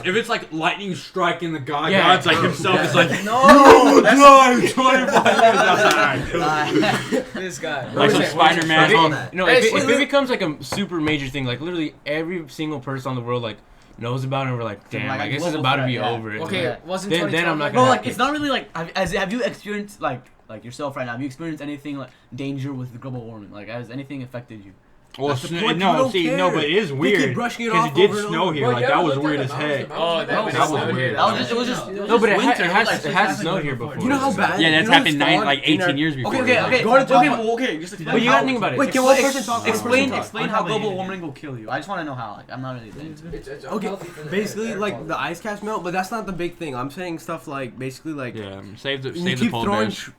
if it's like lightning striking the God's like himself, it's like no, die 25 years. This guy. Like some Spider-Man. if it becomes like a super major thing, like literally every single person on the world like knows about it, and we're like, damn, I guess it's about to be over. Okay, wasn't then I'm not Bro, gonna. like it's not really like have you experienced like yourself right now? Have you experienced anything like danger with the global warming? Like has anything affected you? Well, That's the point, no, people don't care. but it is They weird keep brushing it because off it did over and snow over. here. Bro, Like that was weird as heck. Oh, that was weird. It was just No, but it winter. has snowed here before. You know how bad? Yeah, that's you know happened what's like 18 years before. Okay. Just But you gotta think about it. Wait, can one person talk? explain how global warming will kill you. I just want to know how. Like I'm not really into it. It's Okay, unhealthy for the basically air like quality. the ice caps melt, but that's not the big thing. I'm saying stuff like basically like Yeah, save the keep polar throwing. bears.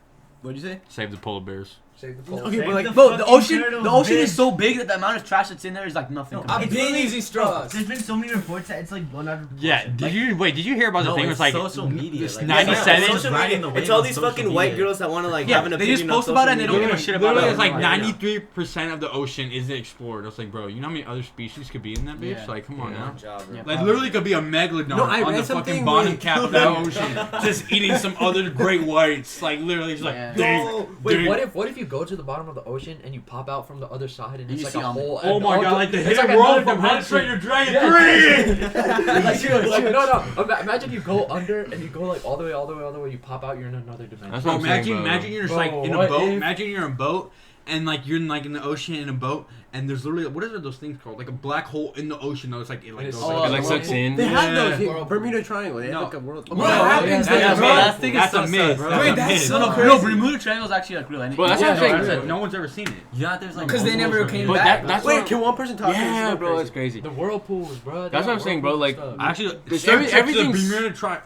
What'd you say? Save the polar bears. Save the polar. Okay, but like Bro, the ocean is so big that the amount of trash that's in there is like nothing. I'm being easy straws. There's been so many reports that it's like blown out of Yeah, proportion. did you hear about the thing? It's like social media. this Like, 97. Social media. It's all these fucking white girls that want to like have an they opinion. just post about it and they don't give a shit about Literally, it. it's like 93% of the ocean isn't explored. I was like, bro, you know how many other species could be in that bitch? Yeah. Like, come on now. Yeah. Like, literally could be a megalodon No, I on read the fucking something bottom where- cap of the ocean, just eating some other great whites. Like, literally, just like, Yeah. dang, Wait, dang. what if you go to the bottom of the ocean and you pop out from the other side and And it's you like see a on whole? Oh my god, like the it's hidden like world another from How to Train Your Dragon 3! Like, seriously, no. Imagine you go under and you go like all the way. You pop out, you're in another dimension. That's what I'm saying, bro. Imagine you're just Bro, like in a what boat. if- Imagine you're in a boat and like you're in the ocean in a boat and there's literally what are those things called? Like a black hole in the ocean. though. It's like it like It's goes It like like sucks in. They have Yeah. those here. Bermuda Triangle. They have No. like a world. Bro, What happens there, that's bro? That's a myth. bro. That's Wait, a that's myth. No, Bermuda Triangle is actually like real. Well, that's what I'm saying. Like, no one's ever seen it. Yeah, there's like Because they never came But back. that's Wait, what. can one person talk? Yeah, bro, it's crazy. The whirlpools, bro. That's what I'm saying, bro, like, Actually, everything's-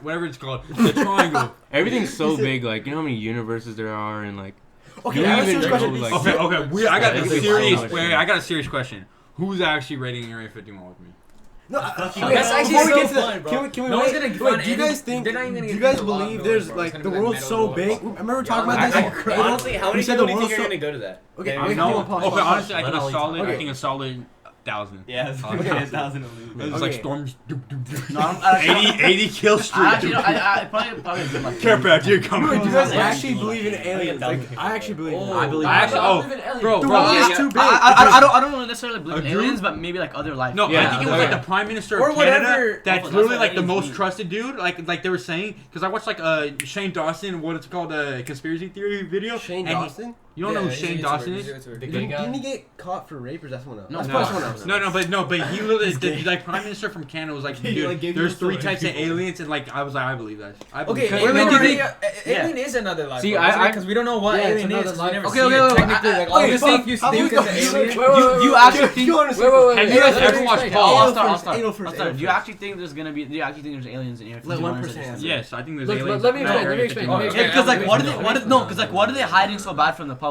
whatever it's called, the triangle. Everything's so big. Like, you know how many universes there are, and like. Okay, you I have a even serious know, question. like- Okay. I got Yeah, a that's serious. like- Wait, I got a serious question. Who's actually raiding Area 51 with me? No, That's okay, actually before we so get to that, fun, bro. Can we No one's wait? gonna Wait, find do you any- guys think? they're not even gonna Do you get guys to the believe bottom there's of it, bro. like It's the gonna be world's like so metal big? doors. Remember we talking about this? Honestly, how many We said people the do you think world's are so- gonna go to that? Okay, Yeah, wait, No. come on, pause, Okay, pause, honestly, Let Ollie talk. I think a solid 1,000. Yeah, it's Okay. 1,000 It's Okay. like storms. No, I 80 kill streak. actually, I probably been like. Care package coming. Wait, do you guys Yeah. actually believe in aliens? Like, I actually believe in I believe. I actually, bro, The bro. world yeah, is too big. I don't necessarily believe in A Drew? aliens, but maybe like other life. No, Yeah, I think it was like the Prime Minister Or of Canada. whatever. That's That's literally what like the aliens most mean. trusted dude. Like they were saying, because I watched like Shane Dawson, what it's called, a conspiracy theory video. Shane and he- Dawson? You don't know who Shane Dawson is? The gay Didn't guy. he get caught for rape or that's someone else? No, That's no. probably someone else. But he literally, like Prime Minister from Canada was like, He, dude, like, gave you there's a 3 story. types of aliens, and like I was like, I believe that. I believe Okay, that. wait, do you think- alien is another life. See, I- because we don't know what Yeah, it's alien another is. 'cause life. We never Okay, see okay, it. wait, Technically, like all okay, the fuck, stuff you how think we is go- alien. You actually think? Wait. Have you guys ever watched Paul? I'll Anal start. first, Do anal you first. actually think there's gonna be? Do you actually think there's aliens in here? Let 1% answer. Yes, I think there's Look, aliens. let me in explain, Area let me explain, 51. let me Yeah, because like Let what me are they? explain. What are they hiding so bad from the public?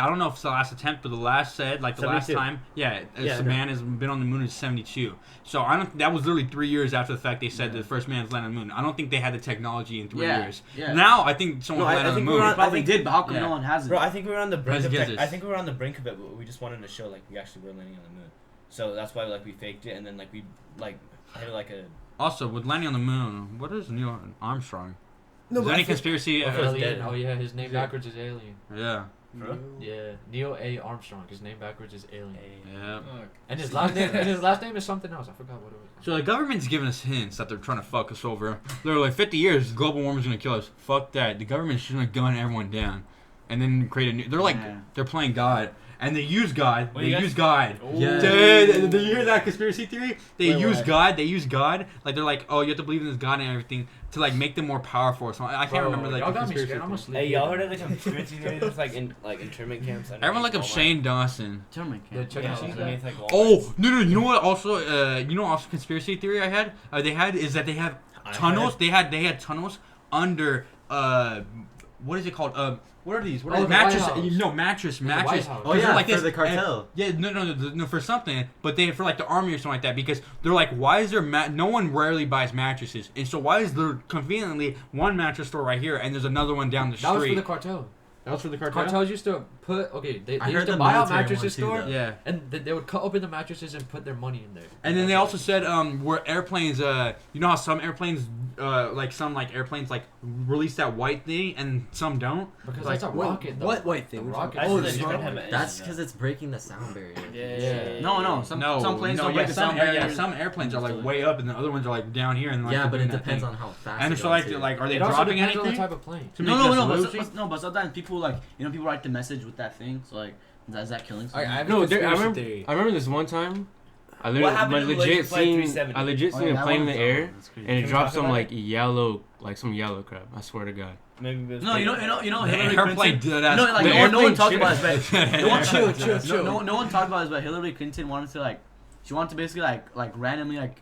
I don't know if it's the last attempt, but the last said like the last 72. time, Yeah, man has been on the moon is 72. So I don't. That was literally 3 years after the fact they said the first man's landed on the moon. I don't think they had the technology in 3 years. Yeah. Now I think someone landed on the moon. They probably did, but how come no one has it? Bro, I think we were on the brink of Guesses. I think we were on the brink of it. But we just wanted to show like we actually were landing on the moon. So that's why like we faked it, and then like we like had like a. Also, with landing on the moon, what is Neil Armstrong? No, Is but there any I think- conspiracy? Well, Alien. dead. Oh yeah, his name backwards is Alien. Yeah. For real? Yeah, Neil A. Armstrong. His name backwards is Alien. Yeah. And his last name is something else. I forgot what it was. So the government's giving us hints that they're trying to fuck us over. They're like 50 years, global warming's gonna kill us. Fuck that. The government's just gonna gun everyone down, and then create a new. They're like they're playing God, and they use God. They use God. Yeah. Dude, did you hear that conspiracy theory? They use God. They use God. Like they're like, oh, you have to believe in this God and everything to like make them more powerful. So I can't remember like y'all the got me conspiracy scared. I'm theory. asleep. Hey, y'all heard of the conspiracy theory? There's like internment camps. Everyone look up Shane Dawson. German The camp. Chucky Yeah, Cheese underneath, guy? like, Walmart. Oh no! You know what? Also, conspiracy theory I had. They had is that they have tunnels. They had tunnels under what is it called? What are these? What are Oh, these? the White Mattress? House. No, mattress. White House. Oh yeah, like for this. the cartel. Yeah, no, for something, but they for like the army or something like that because they're like, why is there no one rarely buys mattresses, and so why is there conveniently one mattress store right here and there's another one down the street? That was for the cartel. That was for the cartel. Cartels used to put they I used heard to the buy out military mattresses one too, store though. Yeah. and they would cut open the mattresses and put their money in there. And then they also said where airplanes you know how some airplanes airplanes like release that white thing and some don't Because like that's a rocket though. What white thing? The rocket. I Oh, said the they smoke. don't have an That's engine, because it's breaking the sound barrier. Yeah. No, some planes don't break the sound barrier. some airplanes are like way up and the other ones are like down here and like Yeah, they're but doing it that depends thing. on how fast. And it so goes, like too. are they It also dropping depends on anything? the type of plane. To make us low? But sometimes people like people write the message with that thing. So like, is that killing I someone? have a No, conspiracy theory. I remember this one time. I What happened to the legit Malaysian Flight seen 370? I legit seen a that plane in one the was- air that's crazy. and it Can we dropped talk some about like yellow crap. I swear to God. Maybe No, you know The Hillary airplane Clinton. did that. No, like The no one airplane talked shit. about this, but Chill. no one talked about this, but Hillary Clinton wanted to she wanted to basically like randomly like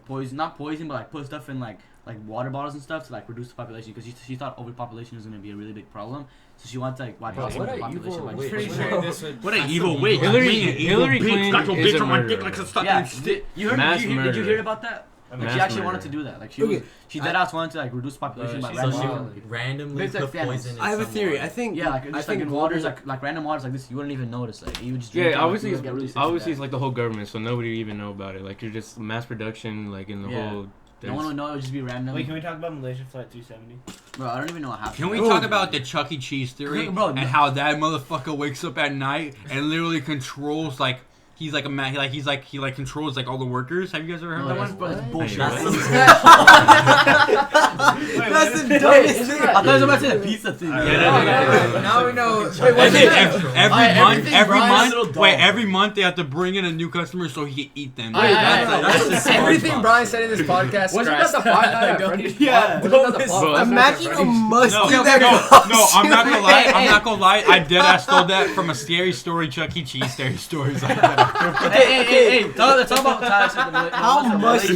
poison, not poison, but like put stuff in like water bottles and stuff to like reduce the population because she thought overpopulation was gonna be a really big problem. So she wanted to like wipe Bro, out some of what the a population. evil by witch. just- Pretty sure this would. What an evil witch. Hillary Clinton got your is bitch a on my murderer. dick like some stuck Yeah, in stick. you heard? Mass Did you murder. hear about that? Like, Mass she actually murder. wanted to do that. Like Okay, she dead ass wanted to like reduce population by she's So she randomly. randomly It's like put Thanos. poison in I have a some theory. water. I think Yeah, like I just think like in waters, like random waters like this, you wouldn't even notice. Like you would just drink it, Yeah, like, obviously, you would get really sick from obviously that. it's like the whole government, so nobody would even know about it. Like you're just mass production, like in the Yeah. whole. No one would know. It would just be random. Wait, can we talk about Malaysia Flight 370? Bro, I don't even know what happened. Can we Oh, talk about the Chucky Cheese theory Bro, and how that motherfucker wakes up at night and literally controls like he's like a man he controls like all the workers? Have you guys ever heard No, that that's, one? bro, that's bullshit. That's Right? That's the dumbest thing. I thought you were about to say the pizza thing. Now we know. Wait, Every month they have to bring in a new customer so he can eat them. Everything Brian said in this podcast. Wasn't that the Five Nights at Freddy's? Yeah, Wasn't that the Bro, Five Nights at Imagine Freddy's? a musty No, I'm not gonna lie. I'm not gonna lie. I dead ass stole that from a scary story, Chucky Cheese scary stories like that. Hey, let's talk about How much?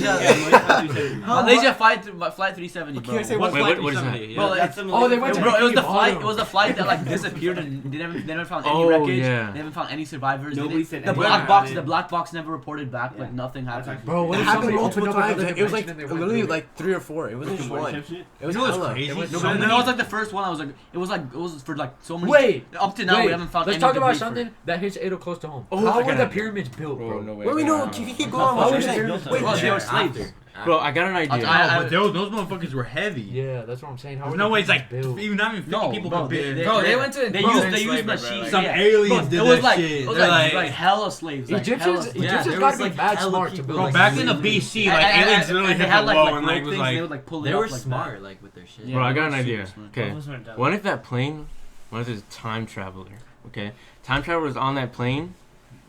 Malaysia Flight 370, bro. Okay, say What's Wait, Flight what is 370? Bro, Yeah. like, That's the Oh, they went to Bro, it was the Bikini flight. Bottom. It was the flight that like disappeared and they never found any Oh, wreckage. yeah. They haven't found any survivors. Nobody said The anything black about box. it. The black box never reported back. Like nothing happened. Bro, what It if happened somebody multiple opened up times. another It was like dimension and they went literally through it? like 3 or 4. It wasn't just one. It was You know what's hella. crazy? It was So so many- That was like the first one. I was like, it was for like so many. Wait, up to now we wait, haven't found. let's any talk about debris for something that hits Adel close to home. Oh, How I were got the it. pyramids built, bro? no way. Wait, no, keep going on How what you're was it saying. built? Wait, Well, they were slaves. Bro, I got an idea. But those motherfuckers were heavy. Yeah, that's what I'm saying. How There's were no the way it's like pyramids built? even not even 50 No, people bro, could be. Bro, they went to. They bro, used machines. Some yeah. aliens did It was that like shit. it was They're like hella slaves. Like, Egyptians, hella- Yeah, Egyptians there gotta was, be like, mad hella smart to people, build. Bro, like, back in the really- BC, like aliens literally and they hit had the like wall and black like was things, like, they would like pull it They up were like smart, like with their shit. Yeah. Bro, I got an super idea. smart. Okay. What if that plane? What if it's a time traveler? Okay, time traveler was on that plane,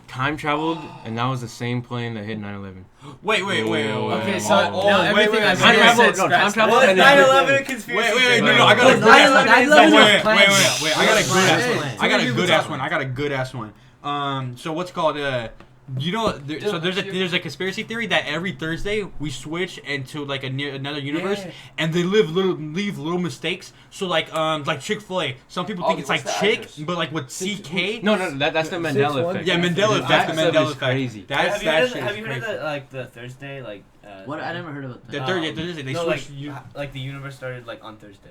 time traveled, and that was the same plane that hit 9/11. wait. Okay, so Oh, now wait, everything wait, I wait, said, wait, I said no, time scratch travel that. and then- 9/11 conspiracy. Wait, no, I got a good ass. 9/11 was Wait, planned. I got a good ass Hey, one. hey, I got a two good people ass talking. one. I got a good ass one. So what's called you know, so there's a conspiracy theory that every Thursday we switch into like another universe, and they leave little mistakes. So like Chick-fil-A, some people think it's like chick, but like with CK. No, that's the Mandela Effect. Yeah, Mandela Effect. That The stuff Mandela is Effect. crazy. That's Have you heard of the like the Thursday like? What? I never heard of it. The Thursday they no, switch. like the universe started like on Thursday.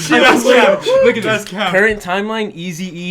Look at That's this. Current timeline: Eazy-E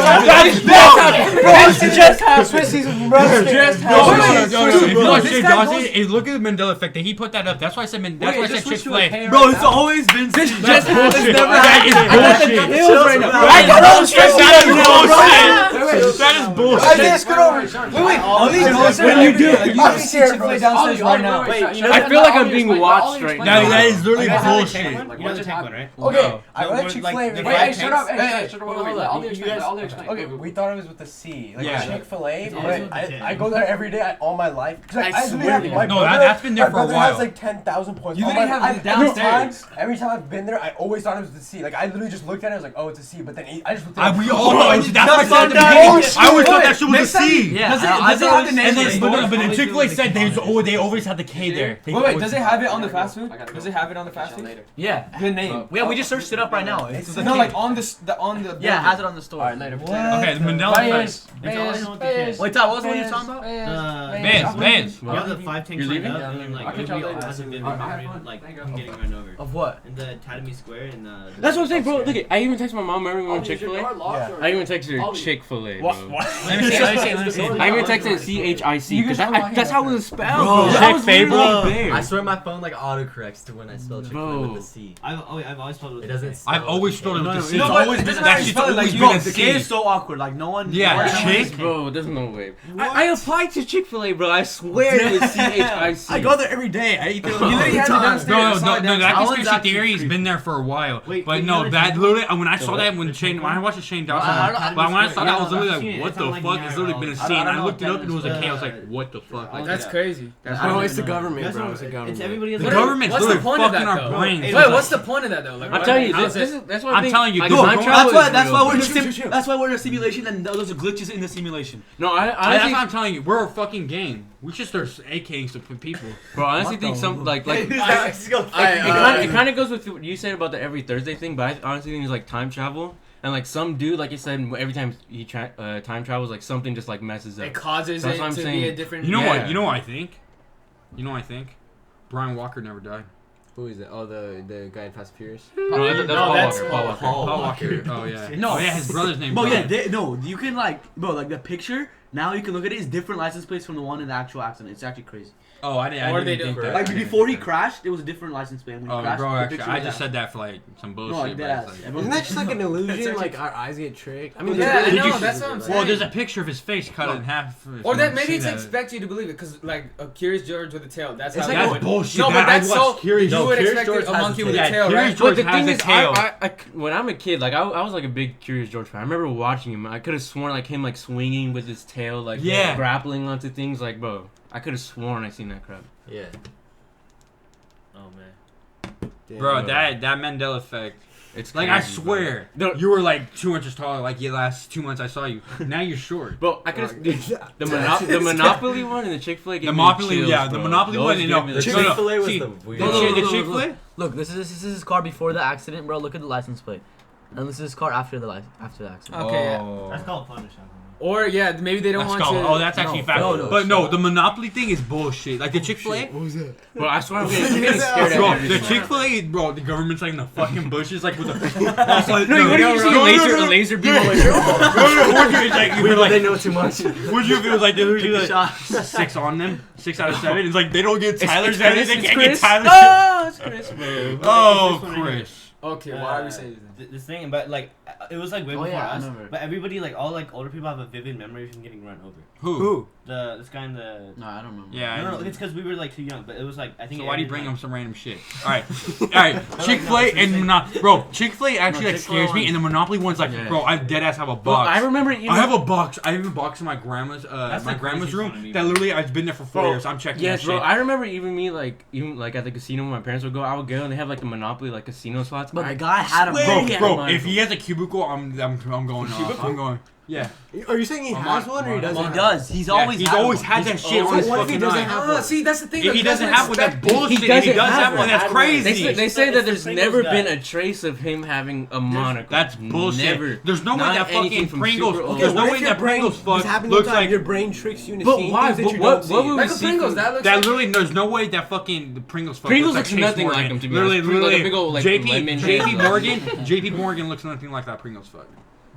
That's just have Swiss season, bro. Just have. If you watch Jay Dawson, look at the Mandela Effect. He put that up. That's why I said Chick-fil-A. Bro, it's always been this. That's bullshit. That is bullshit. I can't scoot over. Wait. When you do, you can see Chick-fil-A downstairs right now. I feel like I'm being watched right now. That is literally bullshit. You know the tank one, right? Okay, I went Chick-fil-A. Wait, Shut up. I'll explain. Okay, we thought it was with the C, like Yeah. Chick-fil-A. But I go there every day all my life. Like, I literally have my No, brother, that's been there my for a brother while. has like 10,000 points. You All literally my- have it downstairs. Every time I've been there, I always thought it was the C. Like I literally just looked at it, I was like, oh, it's a C. But then I just looked at it. We all know. That's what I said at the Oh, beginning. shit. I always thought that shit was a C. Yeah, Does it have the name? And of the then, store? but then Chick-fil-A said they always had the K there. Wait, does it have it on the fast food? Does it have it on the fast food? Yeah. The name. Yeah, we just searched it up right now. No, like on the Yeah, it has it on the store. Alright, later. Okay, the Mandela Effect. Wait, Ty, what was the one you were talking about? Vans. You have the 5 tanks You're lined leaving? up, and then like I'll catch y'all everybody later. has a vivid memory of like getting run over. Of what? In the Academy Square and That's what I'm saying, bro. Look at, I even text my mom. Remember we went Chick-fil-A? Yeah. I even texted her Chick-fil-A, bro. Let me see. I even texted CHIC because that's how it was spelled, Bro, bro. That was Chick-fil-A, literally bro. there. I swear my phone like autocorrects to when I spell Chick-fil-A with the C. I've always spelled it with It doesn't. I've always spelled it with the C. No, It's but always it been doesn't that matter. shit's Spell it like always you been know, a the K is C. so awkward. Like no one. Yeah, Chick. Bro, there's no way. I applied to Chick-fil-A, bro. I swear it was CHIC. I go there every day. I eat there all literally the had it time. downstairs. I saw it No, that That one's conspiracy actually theory has creepy. been there for a while. Wait, But you no, know that the- literally, when I saw that, when I watched the Shane Dawson I one, don't- but when I saw that, I was Yeah, literally I've seen like, it. what It's the on, like, fuck? It's literally been a I C. And don't I know looked it if up and it was a that K. I is, was like, what the fuck? Like, That's crazy. Bro, it's the government, That's bro. what- It's the government. It's everybody. the government's What's the literally point of fucking that, our though? brains. Wait, Wait, what's the point of that though? Like, I'm telling you, how's this it- is that's what I'm telling you, like, no, time no, travel is That's why real, we're in bro. a that's why we're in a simulation and those are glitches in the simulation. No, I That's honestly, what I'm telling you. We're a fucking game. We should start AKing some people. bro, I honestly think some like it kind of goes with what you said about the every Thursday thing, but I honestly think it's like time travel. And like some dude, like you said, every time he time travels, like something just like messes up. It causes That's it what I'm to saying. be a different. You know Yeah. what? You know what I think? You know what I think? Brian Walker never died. Who is it? Oh, the guy in Fast and Furious. No, that's No, Paul that's Walker. Paul Walker. Paul Walker. Oh yeah. No. Oh yeah, his brother's name. Bro, yeah, Brian. no, you can like, bro, like the picture. Now you can look at it. It's different license plates from the one in the actual accident. It's actually crazy. Oh, I didn't. Or I they didn't do think for- that. Like before he crashed, it was a different license plate. When he Oh, crashed, bro, the actually, picture I was just that. said that for like some bullshit. like but deadass. it's like- Everyone's- Isn't that just like an illusion? actually- Like our eyes get tricked. I mean, Yeah, I Did know. you- That's what I'm saying. Well, there's a picture of his face cut in half. Or that maybe See it's that. expect you to believe it because like a Curious George with a tail. That's It's how. like they That's would- bullshit. No, but That- I that's watched so. Curious- You no, would Curious expect George a has monkey a with a tail. tail, Curious right? George But the has thing a is, tail. when I'm a kid, like I was like a big Curious George fan. I remember watching him. I could have sworn like him like swinging with his tail, like Yeah. grappling onto things. Like, bro, I could have sworn I seen that crap. Yeah. Oh man. Damn, Bro, that Mandela Effect. It's Like, I crazy, bro. swear, No. you were like 2 inches taller. Like, the last 2 months I saw you. Now you're short. Bro, I could have the Monopoly one and the Chick-fil-A. The Monopoly, yeah, the Monopoly one. You know, The no, Chick-fil-A was see, the the weirdest. Chick-fil-A. Look, this is his car before the accident, bro. Look at the license plate, and this is his car after the accident. Okay. Yeah. Oh. That's called Photoshop. Or yeah, maybe they don't That's want called, to. oh, that's actually fact. no, But no, the Monopoly thing is bullshit. Like the Chick-fil-A, What was that? Bro, I swear I'm getting scared bro, at the Chick-fil-A, bro, the government's like in the fucking bushes, like with the. No, you wouldn't even see a laser beam away. They know too much. Would you if it was like there's usually like 6 on them, 6 out of 7? It's like they don't get Tyler's. They can't get Tyler's. Oh, it's Chris, bro. Oh, Chris. Okay, why are we saying this? This thing, but like it was like way before yeah, I us. remember. But everybody, like all like older people, have a vivid memory of him getting run over. Who? This guy in the. No, I don't remember. Yeah. No, it's because we were like too young. But it was like I think. So it why do you ended, bring like- him some random shit? All right. Chick-fil-A and bro, Chick-fil-A actually like Chick-fil-A scares me, and the Monopoly one's like, Yeah. bro, I dead ass have a Bro, box. I remember even. I have a box. I have a box in my grandma's That's my the grandma's craziest one to room me, that bro. literally I've been there for 4 Bro, years. I'm checking Yes, that bro. shit. I remember even like at the casino when my parents would go, I would go and they have like the Monopoly like casino slots. But the guy had a swear he had Bro, mine, if he has a cubicle, I'm going off. I'm going. Yeah. Are you saying he has one or he doesn't? He does. He's Yeah, always. he's had always one. had that shit on his what if he fucking doesn't eye. have one? See, that's the thing. If he doesn't have one, that's bullshit. If he doesn't does have have one, that's one. They crazy. say that there's Pringles never guy. been a trace of him having a monocle. That's bullshit. Never. There's no way Not that anything fucking from Pringles. super old. There's no what way if your that Pringles brain fuck is happening looks all the time, like. your brain tricks you into But seeing why? things that What- you what- don't see. what would we Like the see Pringles, from- that looks That like. literally, there's no way that fucking the Pringles fuck Pringles looks looks like nothing Chase like Morgan. them, to be Literally, honest. Like a literally, big old, like, JP lemon JP man. Morgan, JP Morgan looks nothing like that Pringles fuck.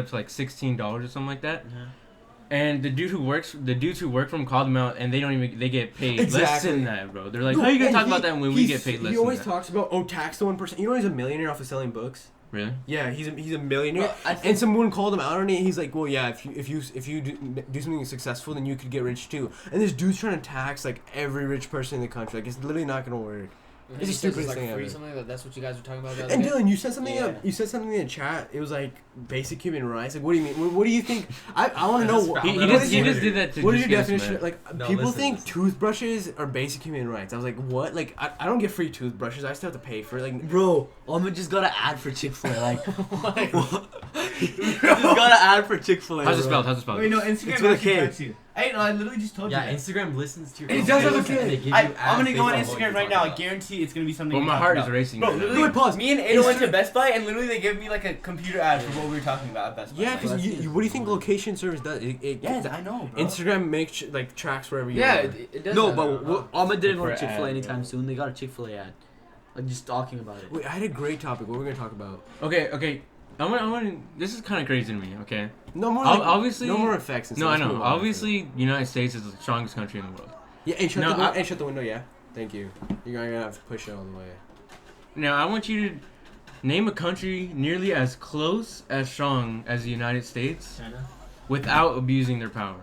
up to like $16 or something like that. Yeah. And the dudes who work from called them out, and they get paid less Exactly. than that, bro. They're like, how are you gonna talk about that when we get paid less? He than always that? talks about tax the 1%. You know he's a millionaire off of selling books. Really? Yeah, he's a millionaire. Well, And someone called him out on it. He's like, well, yeah, if you do something successful, then you could get rich too. And this dude's trying to tax like every rich person in the country. Like it's literally not gonna work. It's the stupidest thing ever. Something that's what you guys were talking about. The other And day? Dylan, you said something. Yeah. You said something in the chat. It was like basic human rights. Like, what do you mean? What do you think? I want to know. What, He what just is did that to What is just your get us definition? mad. Like, No, people listen, think listen. toothbrushes are basic human rights. I was like, what? Like, I don't get free toothbrushes. I still have to pay for it. Like, Bro, Ahmed just got an ad for Chick-fil-A. Like, just got an ad for Chick-fil-A. How's it spelled? Wait, no, Instagram It's with a actually K. tracks you. Hey, no, I literally just told Yeah, you. Instagram listens to your. It does have a conversation, kid. and they give you I'm ads gonna go on based what Instagram you're right now. I talking guarantee it's gonna be something. Well, my we heart talked is about. racing. Bro, right now. literally, Wait, pause. me and Adel went to Best Buy, and literally they gave me like a computer ad for what we were talking about at Best Buy. yeah, Like, because what do you think location service does? yes, I know, bro. Instagram makes like tracks wherever you Yeah, are. it does. No, that. but Ahmed didn't go to For Chick-fil-A ad, anytime bro. soon. They got a Chick-fil-A ad. Like, just talking about it. Wait, I had a great topic. What were we gonna talk about? Okay. I want. This is kind of crazy to me. Okay. No more. Obviously, no more effects. And No, stuff. I Let's know. move on. Obviously, United States is the strongest country in the world. Yeah, and shut No, the window. Yeah, thank you. You're gonna have to push it all the way. Now, I want you to name a country nearly as close as strong as the United States China. without abusing their power.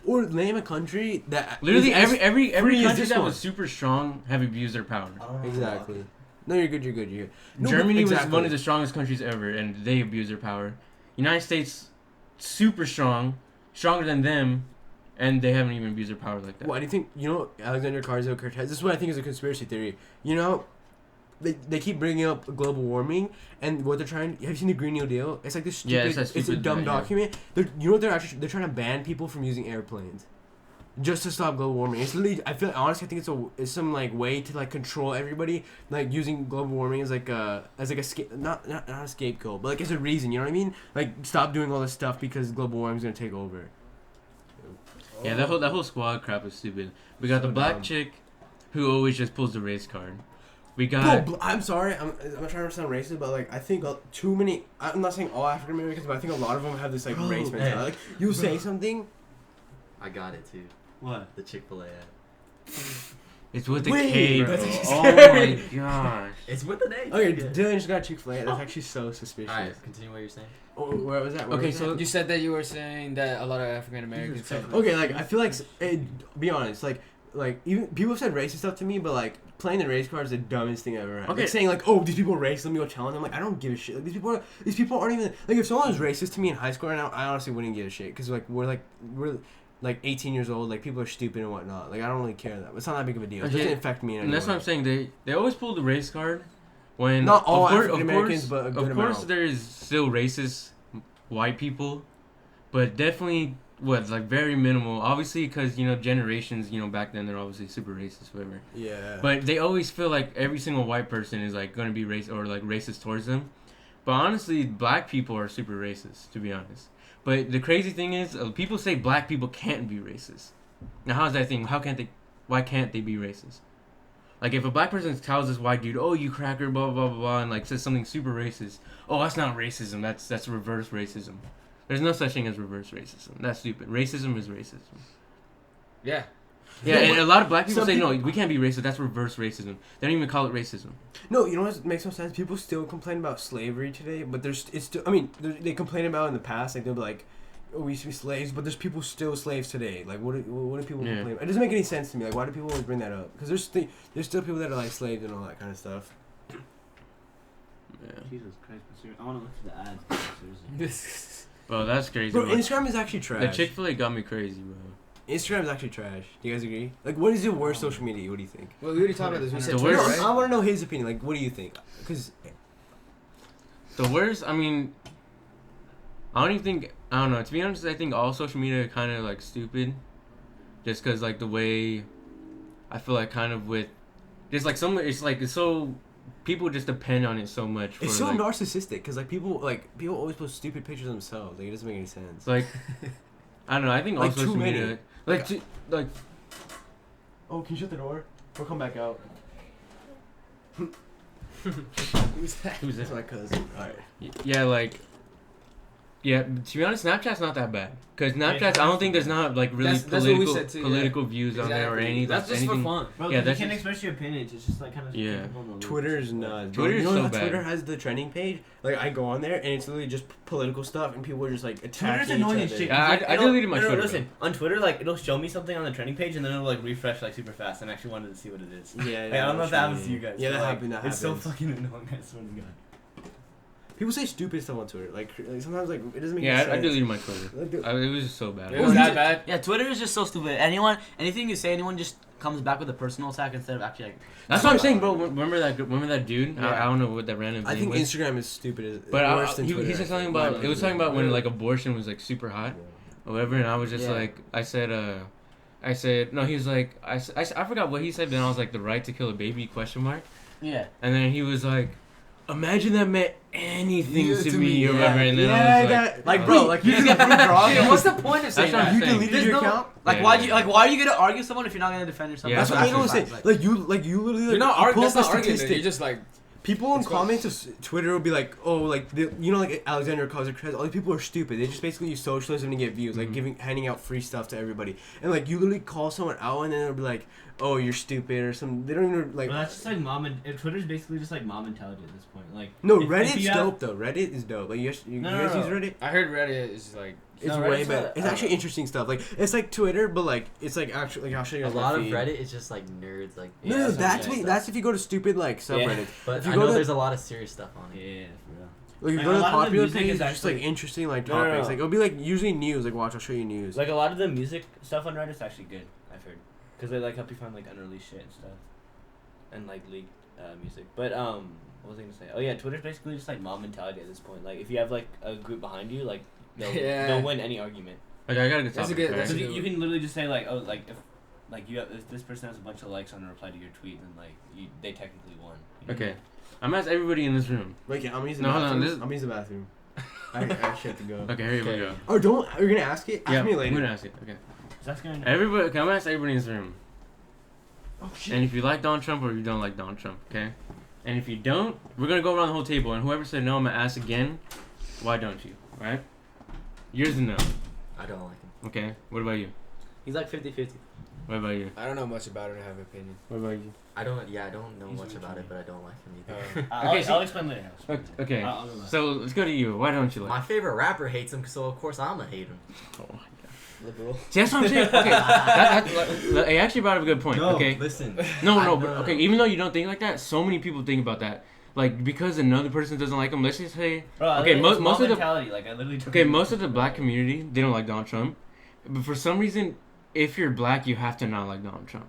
Or name a country that Literally, is as every free as country this that one. was super strong have abused their power. I don't know. Exactly. No, you're good. You're good. No, Germany but was one of the strongest countries ever, and they abused their power. United States, super strong, stronger than them, and they haven't even abused their power like that. Why do you think? You know, Alexander Ocasio-Cortez. This is what I think is a conspiracy theory. You know, they keep bringing up global warming and what they're trying. Have you seen the Green New Deal? It's like this stupid. Yeah, it's that it's a stupid, dumb yeah. document. You know what they're trying to ban people from using airplanes. Just to stop global warming. It's literally. Honestly, I think it's some like way to like control everybody. Like using global warming as like a not a scapegoat, but like as a reason. You know what I mean? Like stop doing all this stuff because global warming is gonna take over. Yeah, that whole squad crap is stupid. We got So the black dumb. chick, who always just pulls the race card. We got. I'm sorry. I'm not trying to sound racist, but like I think too many. I'm not saying all African Americans, but I think a lot of them have this like race mentality. Like you say something. I got it too. What? The Chick-fil-A ad. It's with the Wait, K, bro. bro. That's Oh scary. my gosh. It's with the name. Okay, Yeah. Dylan just got Chick-fil-A. That's actually so suspicious. All right, continue what you're saying. Oh, where was that? Where Okay, was so that? You said that you were saying that a lot of African Americans. Okay, like I feel like be honest, like even people have said racist stuff to me, but like playing the race card is the dumbest thing I've ever had. Okay. Like saying like, oh, these people are racist, let me go challenge them. Like I don't give a shit. Like these people aren't even like if someone was racist to me in high school right now, I honestly wouldn't give a shit because we're 18 years old. Like people are stupid and whatnot. Like I don't really care that. It's not that big of a deal. It Okay. doesn't affect me in any And that's way. what I'm saying. They always pull the race card when Not all of course, African Americans, but a good of course amount. there is still racist white people, but definitely like very minimal. Obviously, because generations back then they're obviously super racist, whatever. Yeah. But they always feel like every single white person is like gonna be racist towards them. But honestly, black people are super racist, to be honest. But the crazy thing is, people say black people can't be racist. Now, how's that thing? Why can't they be racist? Like, if a black person tells this white dude, "Oh, you cracker," blah blah blah blah, and like says something super racist, oh, that's not racism. That's reverse racism. There's no such thing as reverse racism. That's stupid. Racism is racism. Yeah. Yeah, No, and but a lot of black people some say, people- no, we can't be racist. That's reverse racism. They don't even call it racism. No, you know what makes no sense? People still complain about slavery today, but it's still. I mean, they complain about it in the past. Like they'll be like, "Oh, we used to be slaves," but there's people still slaves today. Like, what do people Yeah. complain about? It doesn't make any sense to me. Like, why do people always bring that up? Because there's still people that are like slaves and all that kind of stuff. Yeah. Jesus Christ, I want to look at the ads. Seriously. Bro, that's crazy. Bro, bro. Instagram is actually The trash. Chick-fil-A got me crazy, bro. Instagram is actually trash. Do you guys agree? Like, what is your worst social media? What do you think? Well, we already talked about this. We said The Twitter, worst- right? I want to know his opinion. Like, what do you think? Because The worst, I mean, I don't know. To be honest, I think all social media are kind of like stupid. Just because, like, the way I feel like kind of with. Just like it's so. People just depend on it so much. it's for, so like, narcissistic. Because people always post stupid pictures of themselves. Like, it doesn't make any sense. Like, I don't know. I think all Like, too social many. media. Like, Oh, can you shut the door? Or come back out. Who's that? who's this? That's my cousin. Alright. Yeah, like, Yeah, to be honest, Snapchat's not that bad. Because Snapchat, I don't think there's not like really That's what we political said too, political views on there or Exactly. anything. That's just anything. for fun. Bro, Yeah, you that's can't just- express your opinions. It's just like kind of Yeah. Twitter's nuts. bro. Twitter's you know so how bad. Twitter has the trending page? Like, I go on there and it's literally just political stuff and people are just like attacking Twitter's annoying each as other. shit. Yeah, I deleted my Twitter, Listen, on Twitter, like it'll show me something on the trending page and then it'll like refresh like super fast. And I actually wanted to see what it is. Yeah, Like, I don't know if that happens to you guys. Yeah, but, that like, happened. That It's so happens. fucking annoying. I swear to God. People say stupid stuff on Twitter. Like sometimes like it doesn't make Yeah, sense. I deleted my Twitter. Like, dude, It was just so bad. It was that bad. Yeah, Twitter is just so stupid. Anything you say, anyone just comes back with a personal attack instead of actually like. That's what I'm saying, bro. Remember that dude? Yeah. I don't know what that random I thing think was. Instagram is stupid. As, But worse than he Twitter, said I something think. about it was talking about when like abortion was like super hot or whatever, and I was just Yeah. like I said no, he was like I forgot what he said, but I was like the right to kill a baby ? Yeah. And then he was like, imagine that meant anything Yeah, to to me me, or yeah. whatever, and then Yeah, I was that- Like, bro, like you just get proved wrong. Dude, what's the point of saying That's what that? I'm You saying. deleted There's your no- account. Like, Yeah. why are you gonna argue someone if you're not gonna defend yourself? Yeah, That's what that's I don't say. Like, Like you literally like You're not you arguing. pull That's up not the arguing. statistic. You're just like. People in It's comments of Twitter will be like, oh, like like Alexander Ocasio-Cortez, all these people are stupid. They just basically use socialism to get views, like handing out free stuff to everybody. And like you literally call someone out, and then they'll be like, oh, you're stupid or something. They don't even like. Well, that's just like Twitter's basically just like mom mentality at this point. Like No, if Reddit's you have- dope though. Reddit is dope. Like you guys No. use Reddit? I heard Reddit is like. It's No, way Reddit's better. not- It's actually interesting stuff. Like it's like Twitter, but like it's like actually like I'll show you A guys my lot of feed. Reddit is just like nerds, like. No, yeah, that's some me. stuff. That's if you go to stupid like subreddits. But if you I go know to- there's a lot of serious stuff on it. Yeah, for real. Like you Like, go a to the lot of the popular music page, is it's just like actually- interesting like No, no, topics. no. Like it'll be like usually news. Like watch, I'll show you news. Like a lot of the music stuff on Reddit's actually good. I've heard, because they like help you find like unreleased shit and stuff, and like leaked music. But what was I gonna say? Oh yeah, Twitter's basically just like mob mentality at this point. Like if you have like a group behind you, like they'll win any argument. Like I got a good That's a topic. good- right? that's a Because you can literally just say like, oh, like if this person has a bunch of likes on a reply to your tweet, then like they technically won. You know? Okay, I'm gonna ask everybody in this room. Wait, okay, I'm gonna use the No, hold on, bathroom. this- I'm gonna use the bathroom. I actually have to go. Okay, here we go. Oh, don't. You're gonna ask it? Ask Yeah, me I'm later. gonna ask it. Okay, So that's gonna. everybody, okay, I'm gonna ask everybody in this room. Oh shit. And if you like Donald Trump or you don't like Donald Trump, okay? And if you don't, we're gonna go around the whole table, and whoever said no, I'm gonna ask again. Why don't you? Right? Yours is no. I don't like him. Okay. What about you? he's like 50-50. What about you? I don't know much about it. I have an opinion. What about you? I don't know He's much weak about to it, me. but I don't like him either. I'll, Okay, see- I'll explain later. Okay. I'll go last. So let's go to you. Why don't you like? My favorite rapper hates him, so of course I'm gonna hate him. Oh my God. Liberal. See, that's what I'm saying. Okay. That actually brought up a good point. Okay. listen. No, I no, know. but okay. Even though you don't think like that, so many people think about that. Like because another person doesn't like him. Let's just say, Bro, I okay, literally- most it's most mob of the mentality. Like I literally. okay, most of the black community they don't like Donald Trump, but for some reason, if you're black, you have to not like Donald Trump.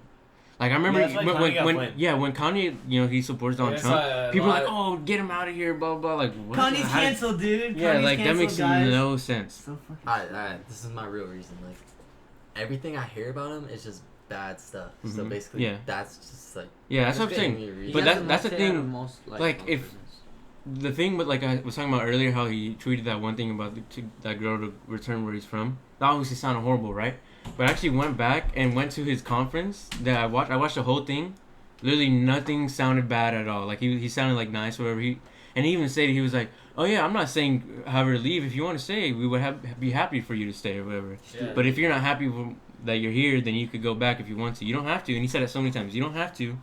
Like I remember that's why Kanye got flamed. when Kanye he supports Donald it's Trump, a people are lot like, oh, get him out of here, blah blah. Like what? Kanye's How did- canceled, dude. Yeah, Kanye's like that canceled, makes guys. no sense. So fucking. Alright, this is my real reason. Like, everything I hear about him is just bad stuff. So Mhm. basically, Yeah. that's just like. Yeah, that's what I'm just saying. giving me a reason. But that's the thing. Like, if- The thing, but like I was talking about earlier, how he tweeted that one thing about that girl to return where he's from. That obviously sounded horrible, right? But I actually went back and went to his conference that I watched. I watched the whole thing. Literally nothing sounded bad at all. Like he sounded like nice, whatever. He even said he was like, oh yeah, I'm not saying have her leave. If you want to stay, we would be happy for you to stay or whatever. Yeah. But if you're not happy that you're here, then you could go back if you want to. You don't have to. And he said it so many times. You don't have to.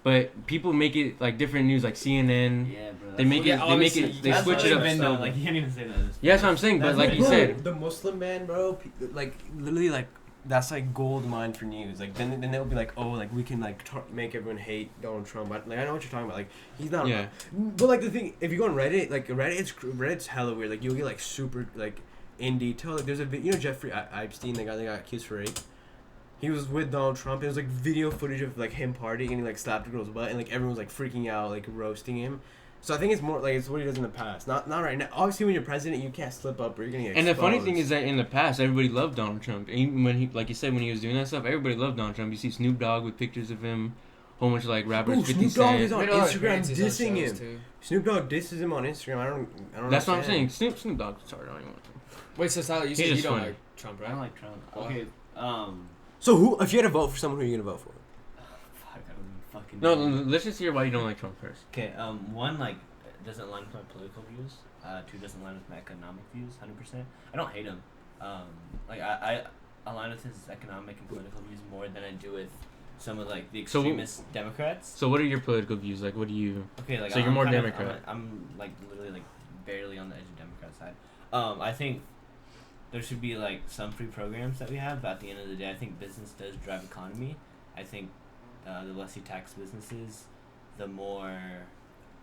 But people make it like different news, like CNN. Yeah, bro. They make it. They make obviously, it. They that's switch what it up. they've been so doing. Like you can't even say that. Yeah, that's what I'm saying. But That's like what you they- said, the Muslim ban, bro, like literally like that's like gold mine for news. Like then they'll be like, oh, like we can like make everyone hate Donald Trump. But like I know what you're talking about. Like he's not. yeah, But like the thing, if you go on Reddit, like Reddit's hella weird. Like you'll get like super like in detail. Like there's a Jeffrey Epstein, the guy that got accused for rape. He was with Donald Trump. It was like video footage of like him partying and he like slapped a girl's butt and like everyone was like freaking out, like roasting him. So I think it's more like it's what he does in the past, not right now. Obviously, when you're president, you can't slip up or you're gonna get and the funny thing exposed. is that in the past, everybody loved Donald Trump. Even when he, like you said, when he was doing that stuff, everybody loved Donald Trump. You see Snoop Dogg with pictures of him, whole bunch of like rappers. Ooh, 50 Snoop Dogg Cent. is on Made a lot of Instagram appearances on dissing shows, him. too. Snoop Dogg disses him on Instagram. I don't. That's what I'm saying. understand. Snoop Dogg. Sorry, I don't even want to. Wait, so Tyler, you He's said you just don't funny. like Trump, I right? don't like Trump. Why? Okay. So who? If you had to vote for someone, who are you gonna vote for? Fuck, I don't even fucking. No, know. let's just hear why you don't like Trump first. Okay. One like doesn't align with my political views. Two doesn't align with my economic views 100%. I don't hate him. Like I align with his economic and political views more than I do with some of like the extremist Democrats. So what are your political views? Like, what do you? Okay, like so you're more Democrat. I'm like literally like barely on the edge of Democrat side. I think there should be like some free programs that we have, but at the end of the day, I think business does drive economy. I think the less you tax businesses, the more.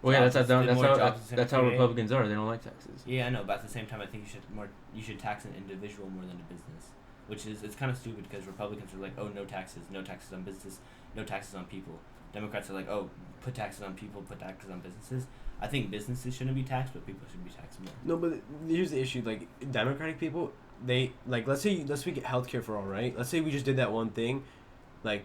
Well, yeah, that's how create. Republicans are. They don't like taxes. Yeah, I know, but at the same time, I think you should tax an individual more than a business, which is it's kind of stupid because Republicans are like, oh, no taxes on business, no taxes on people. Democrats are like, oh, put taxes on people, put taxes on businesses. I think businesses shouldn't be taxed, but people should be taxed more. No, but here's the issue. Like, Democratic people, they, like, let's we get healthcare for all, right? Let's say we just did that one thing. Like,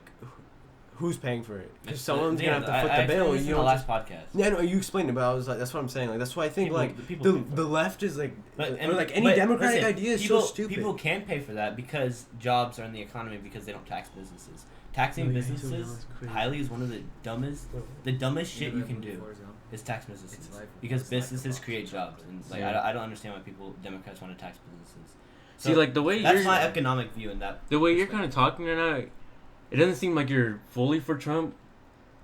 who's paying for it? Because someone's going to have to foot the bill. You know, the last podcast. Yeah, no, you explained it, but I was like, that's what I'm saying. Like, that's why I think, the left is, like, but any Democratic idea is so stupid. People can pay for that because jobs are in the economy because they don't tax businesses. Taxing businesses highly is one of the dumbest shit you can do is tax businesses because businesses create jobs and like I don't understand why Democrats want to tax businesses. So see, like the way that's my economic view in that. The way you're kind of talking right now, it doesn't seem like you're fully for Trump.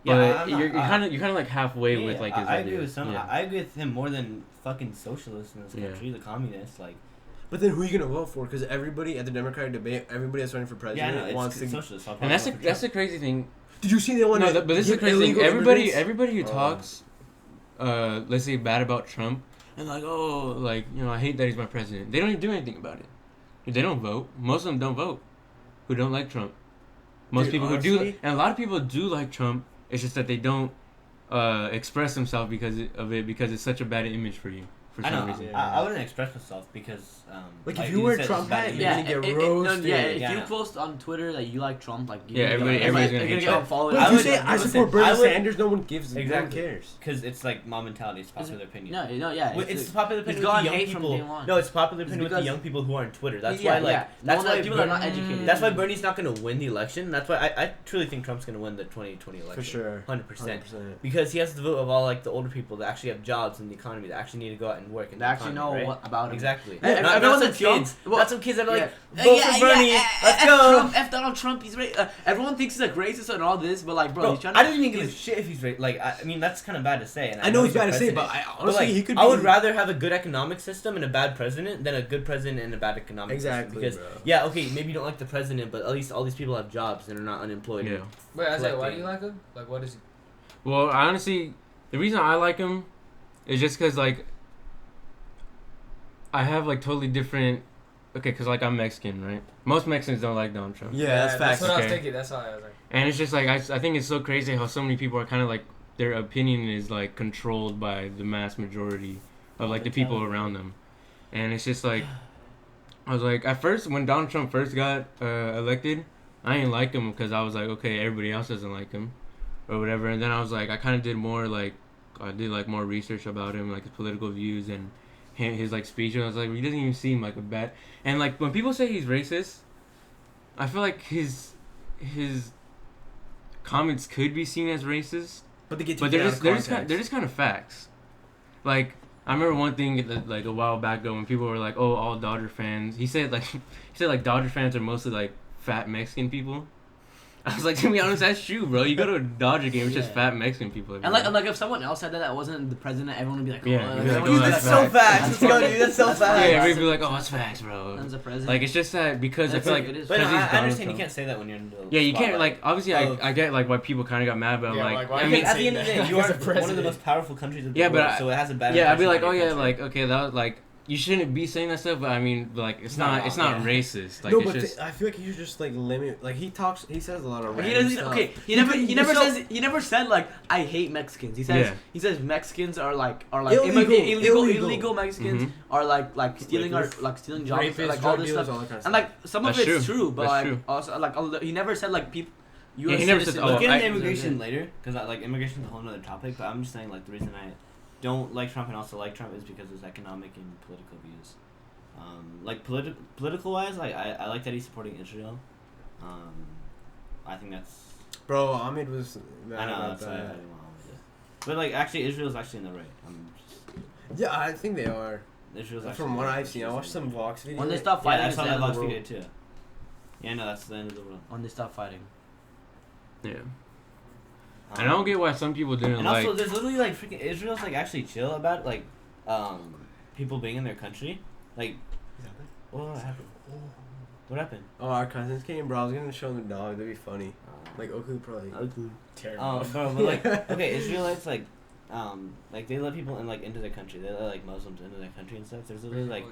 Yeah, but you're kind of like halfway with like his I ideas. agree with some. Yeah. I agree with him more than fucking socialists in this country, the communists like. But then who are you gonna vote for? Because everybody at the Democratic debate, everybody that's running for president wants to. Socialist, and that's the crazy thing. Did you see the one? No, but this is the crazy thing. Everybody who talks, let's say bad about Trump, and like, oh, like, you know, I hate that he's my president. They don't even do anything about it. They don't vote. Most of them don't vote. Who don't like Trump. Most people who do, and a lot of people do like Trump. It's just that they don't express themselves because it's such a bad image for you. For some reason. I wouldn't express myself because like if you wear Trump hat, you're gonna get roasted. If you post on Twitter that you like Trump, like everybody's gonna hate you. Unfollowed. But if you say I support Bernie Sanders, no one gives. Exactly. No one cares. Because it's like mob mentality. It's popular opinion. No, yeah. It's popular opinion with the young people. No, it's popular opinion with the young people who are on Twitter. That's why that's why people are not educated. That's why Bernie's not gonna win the election. That's why I truly think Trump's gonna win the 2020 election. For sure. 100%. Because he has the vote of all like the older people that actually have jobs in the economy that actually need to go out and work. They actually know what about him. Exactly. Not some kids. Not some kids that are like, vote for Bernie. Let's go. F Donald Trump. He's everyone thinks he's like racist and all this, but like, bro, he's trying to. I don't even give a shit if he's racist. Like, I mean, that's kind of bad to say. And I know he's bad to say, but honestly, he could. I would rather have a good economic system and a bad president than a good president and a bad economic system. Because okay, maybe you don't like the president, but at least all these people have jobs and are not unemployed. Yeah. Wait, Isaiah, why do you like him? Like, what is he? Well, honestly, the reason I like him is just because like. I have like totally different. Okay, because like I'm Mexican, right? Most Mexicans don't like Donald Trump. Yeah, that's facts. That's what I was thinking. That's why I was like. And it's just like I think it's so crazy how so many people are kind of like their opinion is like controlled by the mass majority of like the people around them, and it's just like I was like at first when Donald Trump first got elected, I didn't like him because I was like, okay, everybody else doesn't like him or whatever, and then I was like I kind of did more like I did like more research about him, like his political views and his like speech, and I was like, he doesn't even seem like a bad. And like when people say he's racist, I feel like his comments could be seen as racist, but they're just kind of facts. Like I remember one thing that, like a while back ago when people were like, oh, all Dodger fans. He said like Dodger fans are mostly like fat Mexican people. I was like, to be honest, that's true, bro. You go to a Dodger game, it's just fat Mexican people. And like if someone else said that wasn't the president, everyone would be like, oh, dude, that's so facts. Let's go, dude. That's so facts. Yeah, everybody would be like, oh, it's facts, bro. That's the president. Like, it's just that because I feel like... But I understand you can't say that when you're in the Yeah, you can't, like, obviously, I get, like, why people kind of got mad, but I'm like... I mean, at the end of the day, you are one of the most powerful countries in the world, so it has a bad... Yeah, I'd be like, oh, yeah, like, okay, that was, like... You shouldn't be saying that stuff, but I mean, like, it's not racist. Like, no, it's but just... I feel like you should just like limit. Like he says a lot of. He doesn't. Stuff. Okay, he never said like I hate Mexicans. He says Mexicans are like illegal Mexicans are like stealing jobs, like all this stuff. And like some of it's true, but like also like he never said like people. He never said. We'll get into immigration later, because like immigration is a whole other topic. But I'm just saying like the reason I don't like Trump and also like Trump is because of his economic and political views. Like political wise, like I like that he's supporting Israel. I think that's. Bro, Ahmed was. I know that's why I didn't want to. But like actually, Israel's actually in the right. Yeah, I think they are. Israel's From actually what the I've seen, I watched some Israel's Vox videos. When they stop Yeah, fighting, I it's saw the that end of Vox the video world. too. Yeah, no, that's the end of the world. When they stop fighting. Yeah. And I don't get why some people didn't And like. also, there's literally like freaking Israel's like actually chill about like people being in their country. Like, what happened? What happened? Oh, our cousins came, bro. I was gonna show them the dog. That'd be funny. Like Oku probably. Terrible. Bro, but like, okay, Israelites like they let people in like into their country. They let like Muslims into their country and stuff. There's literally like,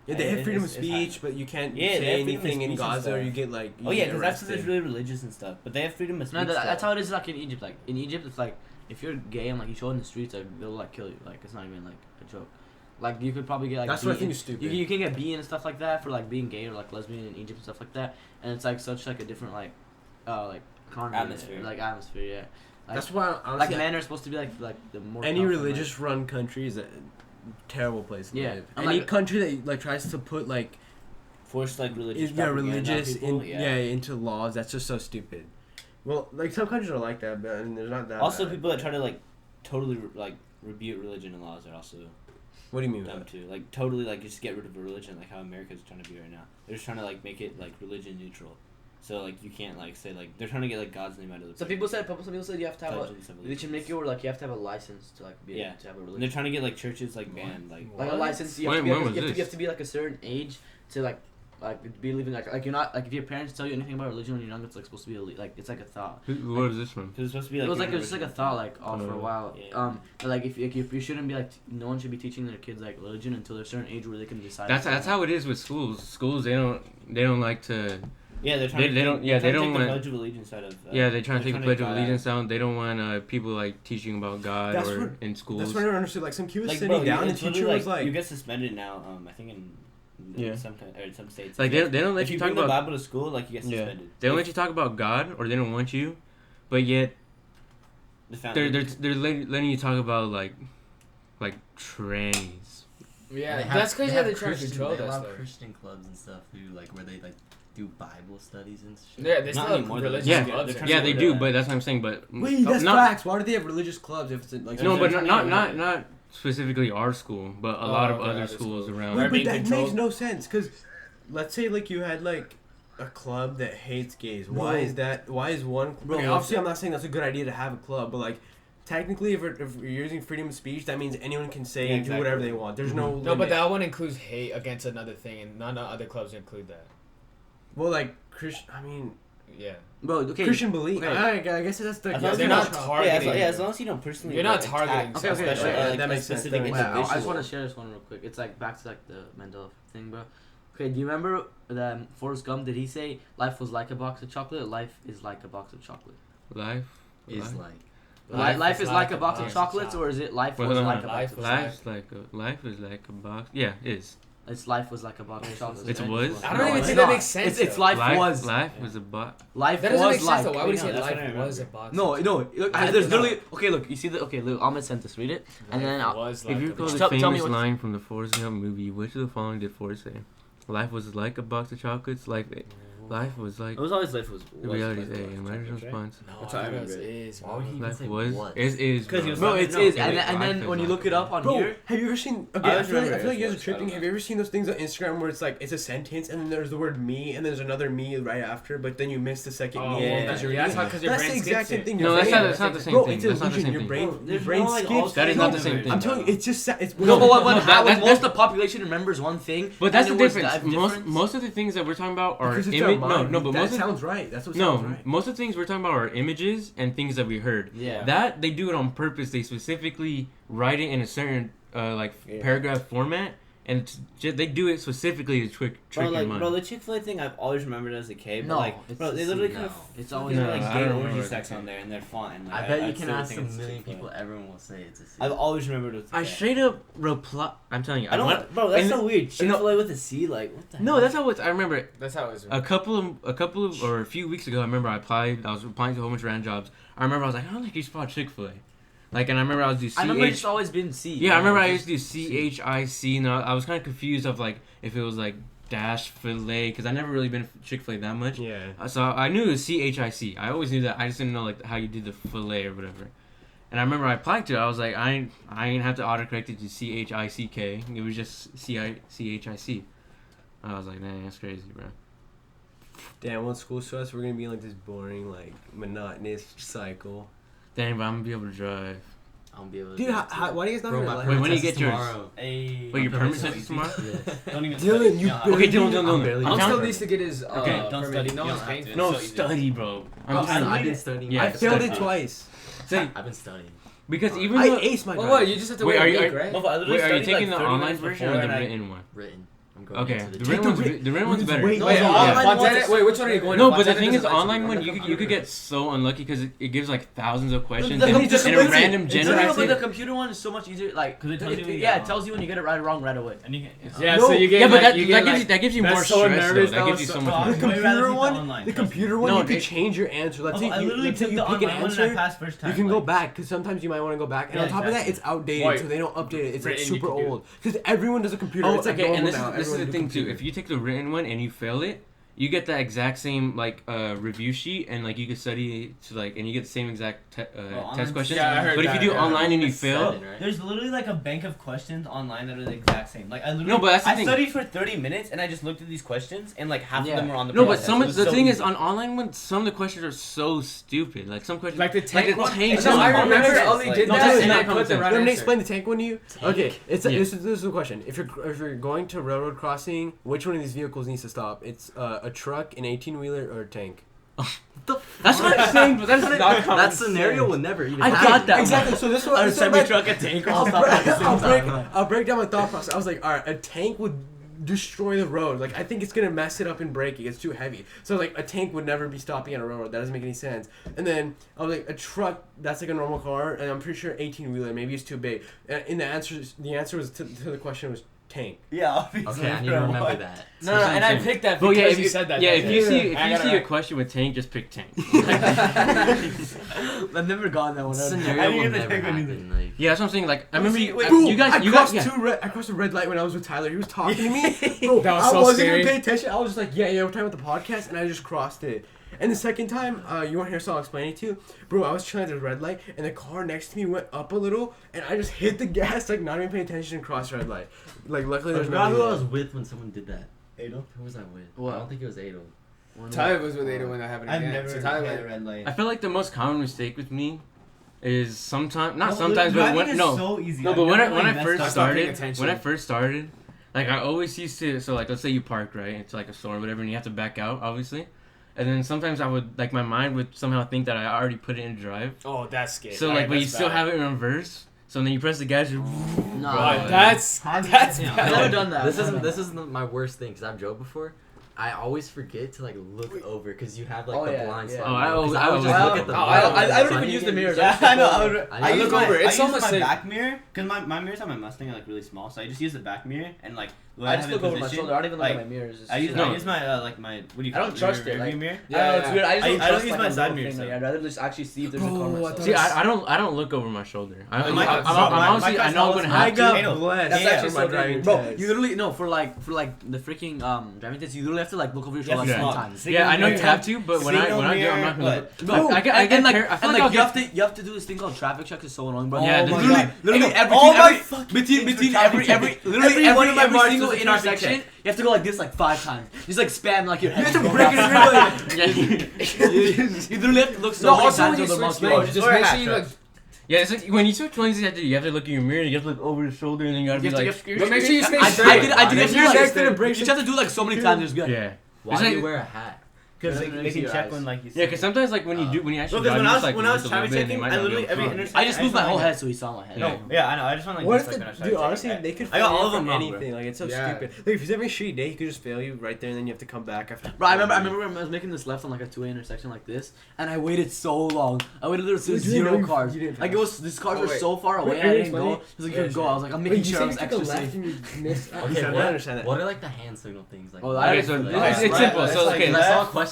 Yeah, they have It- freedom of it's speech, hot. but you can't Yeah, they say have freedom of anything in speech and Gaza, or stuff. you get like. You oh yeah, get because that's because it's arrested. really religious and stuff. But they have freedom of speech. No, that's stuff. how it is like in Egypt. Like in Egypt, it's like if you're gay and like you show it in the streets, like they'll like kill you. Like it's not even like a joke. Like you could probably get like. That's what I think beaten- is stupid. You can get beaten and stuff like that for like being gay or like lesbian in Egypt and stuff like that, and it's like such like a different like Atmosphere. Like atmosphere, yeah. Like, That's why like honestly, men are supposed to be like the more. any tough and, religious run country is a terrible place to Yeah, live. I'm Any like- country that like tries to put like Forced like religious. yeah propaganda on religious people, into laws, that's just so stupid. Well, like some countries are like that, but I mean, there's not that. Also, bad. people that try to like totally like rebuke religion and laws are also What do you mean? by dumb that? too. Like totally like just get rid of religion, like how America's trying to be right now. They're just trying to like make it like religion neutral. So like you can't like say like they're trying to get like God's name out of the. Some people said you have to have a. Pledge of They should make it where like you have to have a license to like be Yeah. able to have a And they're religion. trying to get like churches like banned like. Like a license, you have, When- to be, when was you this? have to be like a certain age to like be living like you're not like if your parents tell you anything about religion when you're young, it's like supposed to be like it's like a thought. What is this from? Cause it's supposed to be like. It was like your it was just like a original thought like all for a while. Yeah. But, like if you shouldn't be like no one should be teaching their kids like religion until they're a certain age where they can decide. That's how it is with schools. Schools they don't like to. Yeah, they're trying. They don't- yeah, they don't want. want- Pledge of Allegiance out of. Yeah, they're trying to take they're the Pledge of draw Allegiance down. They don't want people like teaching about God That's or what- in schools. That's what I never understood. Like some kid was Like, sitting bro, down, and it's the teacher literally, was like, you get suspended now. I think in Yeah. some or in some states. Like they don't let if you you talk bring the about. Bible to school, like you get Yeah. suspended. They don't let you talk about God, or they don't want you, but yet The family. they're letting you talk about like trannies. Yeah, that's crazy how they're trying to Christian- control they that have stuff. Christian clubs and stuff who like where they like do Bible studies and shit. Yeah, they Not still anymore, have though. religious Yeah, clubs. they're trying Yeah, to they get do, rid of but that's what I'm saying. But "Wait, that's not, facts. Why do they have religious clubs if it's like?" No, but They're not trying to- not specifically our school, but a lot of okay, other other schools schools. around. They're Wait, being but that controlled. makes no sense. Cause let's say like you had like a club that hates gays. Why Bro. is that? Why is one? Bro, okay, what's obviously, that? I'm not saying that's a good idea to have a club, but like. Technically, if you're using freedom of speech, that means anyone can say Yeah, and do whatever exactly. they want. There's no No, limit. but that one includes hate against another thing, and none of other clubs include that. Well, like Christian, I mean, Yeah. Bro, okay. Christian belief. okay. I guess that's the. As long as they're you're not targeting Yeah, as you. long as you don't personally. You're not like, targeting attack Okay, a okay, special, okay, like, that a makes sense, specific that makes Wait, I just individual. want to share this one real quick. It's like back to like the Mandela thing, bro. Okay, do you remember the Forrest Gump? Did he say life was like a box of chocolate? Or life is like a box of chocolate. Life Is life. like. Life is like a box of chocolates, or is it life Wait, was hold on, like a Life box of was chocolates? Life is like a box. Yeah, it is. It's life was like a box of chocolates. It's right? was? I don't No, even it's think that not. makes sense. It's though. life was. Life was a box. Life That doesn't was make sense like. though. Why would he no, say that's what I life remember. was a box? No, no. Look, I there's did literally okay. Look, you see the okay. Look, Ahmed sent this. Read it, and then I'll, was If like you a recall box. the Tell me famous what- line from the Forrest Gump movie, which of the following did Forrest say? Life was like a box of chocolates. Life was like It was always life was. the reality is like A. a And box my of chocolates, right? response. No, That's how I I know remember it it. is. Why would he even Life say was what? is Because he bro. was bro, not- it's no, is, okay, and wait, and life then is when you like look it up on Bro, here, have you ever seen? I Okay, I always feel like remember you guys are it. tripping. Have you ever seen those things on Instagram where it's like it's a sentence and then there's the word me and there's another me right after, but then you miss the second Oh, me yeah. because you're yeah, reading. that's because your That's brain the exact skips same it. thing. No, your that's brain- not. That's not the same Bro, thing. it's That's not the illusion. same Your thing. brain, Bro, your there's brain no, like, skips. all That is kinds not of the same memories thing. I'm right telling you, now. it's just it's. no, but what no, happens? that's- Most of the population remembers one thing, But that's the and it was difference. Most of the things that we're talking about are Because it's image. our No, mind. no, but that most of sounds right. That's what sounds no, right. most of the things we're talking about are images and things that we heard. Yeah. That they do it on purpose. They specifically write it in a certain paragraph format, and they do it specifically to trick Bro, your like, mind. bro, the Chick-fil-A thing I've always remembered as a kid. No, But like, it's bro, they the literally same could have. now. It's always No, like I gay don't orgy remember sex that. on there, and they're fine. Like, I bet you can still ask think some it's million Chick-fil-A. people. Everyone will say it's a C. I've always remembered it. I straight up reply. I'm telling you. I don't. went- Bro, that's and- so weird. Chick-fil-A with a C, like what the? No, hell? that's how it's. I remember That's how it was. a few weeks ago. I remember I was applying to a whole bunch of random jobs. I remember I was like, I don't think you spell Chick-fil-A. Like, and I remember I was doing I remember it's CH. always been C. Yeah, I remember I used to do CHIC, and I was kind of confused of like if it was like dash fillet because I never really been Chick-fil-A that much. Yeah. So I knew it was CHIC. I always knew that. I just didn't know like how you did the fillet or whatever. And I remember I applied to it. I was like, I ain't have to autocorrect it to CHICK. It was just CHIC. I was like, man, that's crazy, bro. Damn, when school starts, we're gonna be in like this boring, like monotonous cycle. Dang, but I'm gonna be able to drive. I'll be able to. Dude, why do you guys not Bro, have my your Wait, license? when do you get yours? Tomorrow. Hey. Wait, your My permit permit's test is tomorrow? Yes. Don't even Dylan, study. you No, barely- Okay, Dylan. I'm barely- I'm Count- still needs to get his Okay, don't permit. study. No You one's don't paying have for to. it. No, So easy. study, bro. I'm I've studying. been studying. Yeah, I failed it study. twice. Say, I've been studying. because even I though... aced my Well, drive. what? You just have to Wait, wait are a you- week, right? Motherfucker, I literally Wait, are you studied, taking like, the 30 online minutes version before or the and I- written one? Written. I'm going Okay, into the the Take written one's better. Wait, Oh, yeah, yeah. online Fontana- ones- Wait, which one are you going to? No, but the Fontana thing is, doesn't let online you one, on the you could computer. get so unlucky because it gives like thousands of questions The and computer- a listen, random it's- generator. no, but the computer one is so much easier. Like, 'Cause it tells you when you yeah, get it tells you when you get it right or wrong right away. And you can. Yeah, No. so you get Yeah, but like, that, you that, get gives, like, that gives you that's more so stress, nervous, though. That that gives you was so so- much I'd more. The way rather computer take the one, online. the computer one, No, you can it- change your answer. Let's say I you, literally let's say took you the pick an online one and I answer. passed first time. You can go like- back because sometimes you might want to go back, and Yeah, on top of that, exactly. it's outdated, Wait. so they don't update it. It's like Written, you super can do- old because everyone does a computer. Oh, it's like okay, and normal this now. is the Everyone do thing too. computer. If you take the written one and you fail it, you get the exact same like review sheet and like you can study to like and you get the same exact test online- questions. Yeah, I heard But if that, you do yeah. online and you It's fail, 7, right? There's literally like a bank of questions online that are the exact same. Like I literally, No, but that's the I thing. studied for 30 minutes and I just looked at these questions and like half Yeah. of them were on the. no, paper but test. some It of was the so thing is easy. on online one, some of the questions are so stupid. Like some questions, Like the tank one? tank No, I one. remember Like- Ali did No, that that's and not I put the common sense. right Let me answer. explain the tank one to you. Okay, it's Yeah. this is the question. If you're going to railroad crossing, which one of these vehicles needs to stop? It's a truck, an 18-wheeler, or a tank. That's what I'm saying, but that's not common That scenario will never even I happen. got that. Exactly. So this one, A this one, semi truck, a tank, all stop at the same time. I'll break down my thought process. I was like, all right, a tank would destroy the road. Like, I think it's gonna mess it up in braking. It's too heavy. So like, a tank would never be stopping on a railroad. That doesn't make any sense. And then I was like, a truck, that's like a normal car, and I'm pretty sure 18-wheeler maybe it's too big. And the answer was to the question was tank. Yeah. Obviously, Okay, I need to bro, remember what? that. No, and I picked that But because yeah, if you said that. yeah, that if day. you see I got it a right. question with tank, just pick tank. I've never gotten that one. That I scenario will didn't never think anything. happen. Like, Yeah, that's what I'm saying. Like I remember you, Wait, you guys, I crossed a red light when I was with Tyler. He was talking to me. Bro, That was I so wasn't scary. even paying attention. I was just like, yeah, we're talking about the podcast, and I just crossed it. And the second time, you weren't here, so I'll explain it to you. Bro, I was chilling at the red light, and the car next to me went up a little, and I just hit the gas, like, not even paying attention, and crossed the red light. Like, luckily, I there's forgot no who I was with when someone did that. Adel? Who was I with? What? I don't think it was Adel. Tyler was with Ada when that happened I've again. never So hit Tyler a went. red light. I feel like the most common mistake with me is sometimes, not No, sometimes, but driving when is no, so easy. no, I've but when never, I like, messed first up. Stop paying started, attention. when I first started, like I always used to, so like let's say you park right, it's like a store or whatever, and you have to back out, obviously, and then sometimes I would like my mind would somehow think that I already put it in drive, Oh, that's scary. so like but you still have it in reverse, so then you press the gas, you No, Oh, that's I've bad. never done that. This isn't my worst thing because I've drove before. I always forget to like look over because you have like Oh, the yeah, blind yeah. spot. Oh, I you know, 'cause always- I would I just always- look at the. I don't blind, so even need use to the get- mirrors. Yeah, I know. I I use look my, over it. I It's use almost my like- back mirror because my mirrors on my Mustang are like really small, so I just use the back mirror and like. when I just have it look over my positioned, shoulder. I don't even look like, at my mirrors. It's I use just- No. I use my like my what do you I call don't it? trust Your it, rearview like- mirror. I don't know, it's weird. I just don't I don't trust use like my a side little mirrors, thing. though. I'd rather just actually see if there's a Bro, car I myself. thought See, I don't look over my shoulder. My I'm car's honestly, I know I'm gonna have to. Adel. blessed. That's Yeah, actually for my so driving good. Bro, test. you literally no for like the freaking driving test. You literally have to like look over your Yeah, shoulder like yeah. 10 times. Yeah, I know you Signal have to, but when I do, I'm not gonna. mirror, Bro, I get and like, par- I feel and like I'll like you have to do this thing called traffic check. Is so annoying, bro. Yeah, Oh my literally, God. literally all my every fucking between things between are traffic every check. literally Every one of my every bars single is a traffic intersection. check. You have to go like this like 5 times. Just like spam like your head. You have to going break back. it You literally have to look so No, many also times when you till the switch mouse lanes, goes. just Or make half sure you track. look. Yeah, it's like when you switch lanes, you have to look in your mirror, you have to look over the shoulder, and then you gotta be You have to like. get- But make sure you stay I straight. did If it you're like next to the brakes- you just have to do like so many times. It's good. Yeah. Why It's do like- you wear a hat? Because Doesn't they make can your check eyes. when like you. Yeah, because sometimes like when you actually Because drive, when I you was just, like, when I was look a traffic little bit, and they checking, might I not be literally able every to. intersection. I just moved my whole head so he saw my head. No, yeah, I know. I just want like. What just, if like, when I was dude, traffic honestly, checking. they could I got fail all you of them for wrong, bro. anything. Like, it's so Yeah. stupid. Like, if he's having a shitty day, he could just fail you right there, and then you have to come back after. Bro, I remember when I was making this left on like a 2-way intersection like this, and I waited so long. I waited literally You didn't know 0 you- cars. you didn't Like it was, these cars Oh, were wait. so far away, Wait, and I are you didn't go. explaining? He was like, Yeah, you go. sure. I was like, I'm Wait, making you sure I said was you took a extra left safe. and you missed. Okay, I don't understand that. What are like the hand signal things like? Oh, Okay, so It's it's simple. it's So like okay, left, I saw a question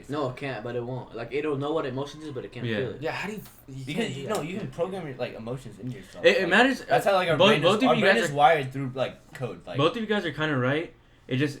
basically. No, it can't, but it won't. Like, it'll know what emotions is, but it can't Yeah. feel it. Yeah, how do you? Because you can program your like emotions into yourself. It Like, matters. That's how like our both brain of is you wired guys through like code. Like both of you guys are kind of right. It just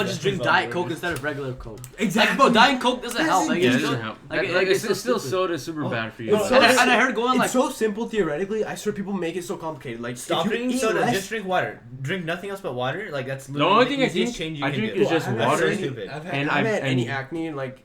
about just drink Diet Coke instead of regular Coke. Exactly. Like, bro, Diet Coke doesn't help. Like, Yeah, it it's doesn't still, help. like, It's still stupid. soda super bad for you. It's so And I heard going like, it's so simple theoretically. I swear people make it so complicated. Like Stop if you drinking eat soda. less- Just drink water. Drink nothing else but water. Like that's The only thing I easiest think change you I can drink do. is just I've had water. any- Stupid. I've And had I've- any and- acne like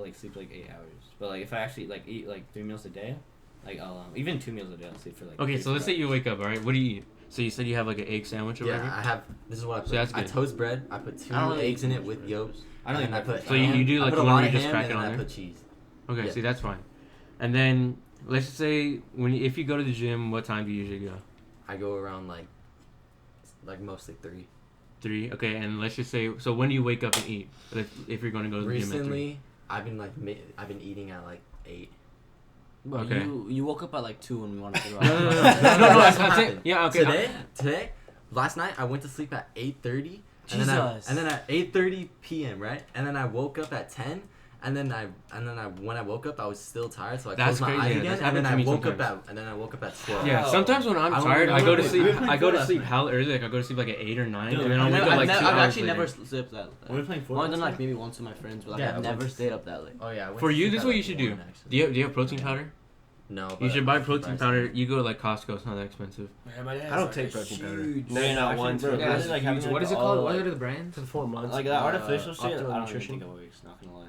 like sleep like 8 hours. But like if I actually like eat like 3 meals a day, like I'll even 2 meals a day, I'll sleep for like. Okay, 3 so let's say hours. you wake up, all right? What do you eat? So you said you have like an egg sandwich or Yeah, whatever. I have. This is what I put. So that's I good. toast bread. I put 2 I don't really eggs in eat it with yolk. I don't and even I put. So you do I like put a one lot where of you just ham crack and it then on I there? put cheese. Okay, Yeah. see that's fine. And then let's just say if you go to the gym, what time do you usually go? I go around like mostly 3. 3. Okay, and let's just say, so when do you wake up and eat? If you're going to go to the gym at 3? Recently, I've been eating at like 8. Well, okay. You woke up at like 2 when we wanted to go out. No, That's what I'm saying, happened. yeah, okay. Today, last night I went to sleep at 8:30. Jesus. And then at 8:30 p.m. right, and then I woke up at 10. And then when I woke up, I was still tired, so I That's closed my crazy, eyes yeah, again. that's And then I happened to me woke up sometimes. at 12. Yeah, sometimes when I'm tired, I go to sleep. I go to last sleep night. hell early. Like I go to sleep like at 8 or 9, Dude, and then I'll wake up like 2 I've hours actually later. never slept that When we playing More than Fortnite? like maybe once with my friends, but like Yeah, I've never once. stayed up that late. Oh yeah. I went For to you, sleep this is at, what you like, should 1, do. actually. Do you have protein powder? No. You but should buy I'm protein surprised. powder. You go to like Costco. It's not that expensive. I don't take protein powder. huge- No, Yeah, not actually, once. bro, Yeah, Imagine, it's like, having, huge. like, What is it all, called? What like- are the brands? For 4 months. Like that artificial shit, I Optimal don't even nutrition. think it works. Not gonna lie.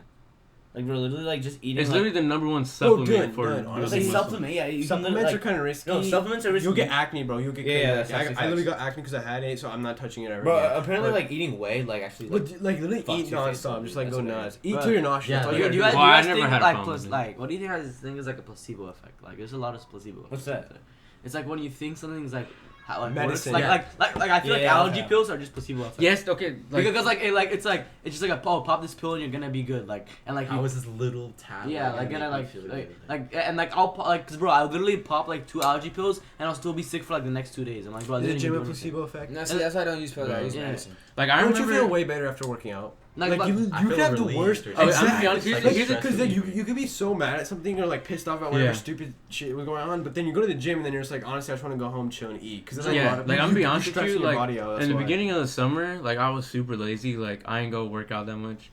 Like we're literally like just eating. It's like, literally the number one supplement good, for good, it's honestly. like building muscle. supplement. Yeah, you Supplements can, are kind of risky. No, supplements are risky. You'll get acne, bro. You'll get Yeah, crazy. yeah, that's I actually literally facts. got acne because I had it, so I'm not touching it ever Bro, again. apparently But- like eating whey, like actually. Like literally fucks eat your face nonstop, up, just dude. like go That's nuts. crazy. Eat But- till you're nauseous. Yeah, That's all do you you gotta guys, do. Well, I think never had a like problem with it. like what do you think guys think is like a placebo effect? Like there's a lot of placebo effect. What's that? It's like when you think something's like like Medicine. works. Like I feel like Yeah, allergy okay. pills are just placebo effect. Yes. Okay. Like, Because it's just like pop this pill and you're gonna be good. Like and like I was this little tablet. yeah, like gonna and I make me feel good. and like I'll like cause bro I literally pop like 2 allergy pills and I'll still be sick for like the next 2 days. I'm like bro, I Is it didn't gym a even do anything. placebo effect? No, see, that's why I don't use pills. I use Yeah. medicine. like I Don't remember. you feel way better after working out? Like, Like you I can feel have the relieved worst. or Oh, I'm something. gonna be honest. Like, Here's stress Because reliever. you could be so mad at something or like pissed off about whatever Yeah. stupid shit was going on, but then you go to the gym and then you're just like, honestly, I just want to go home, chill, and eat. Because there's like, a Yeah, lot of like I'm gonna be honest with stressing you, your like body out, that's in the why. beginning of the summer, like I was super lazy, like I ain't go work out that much.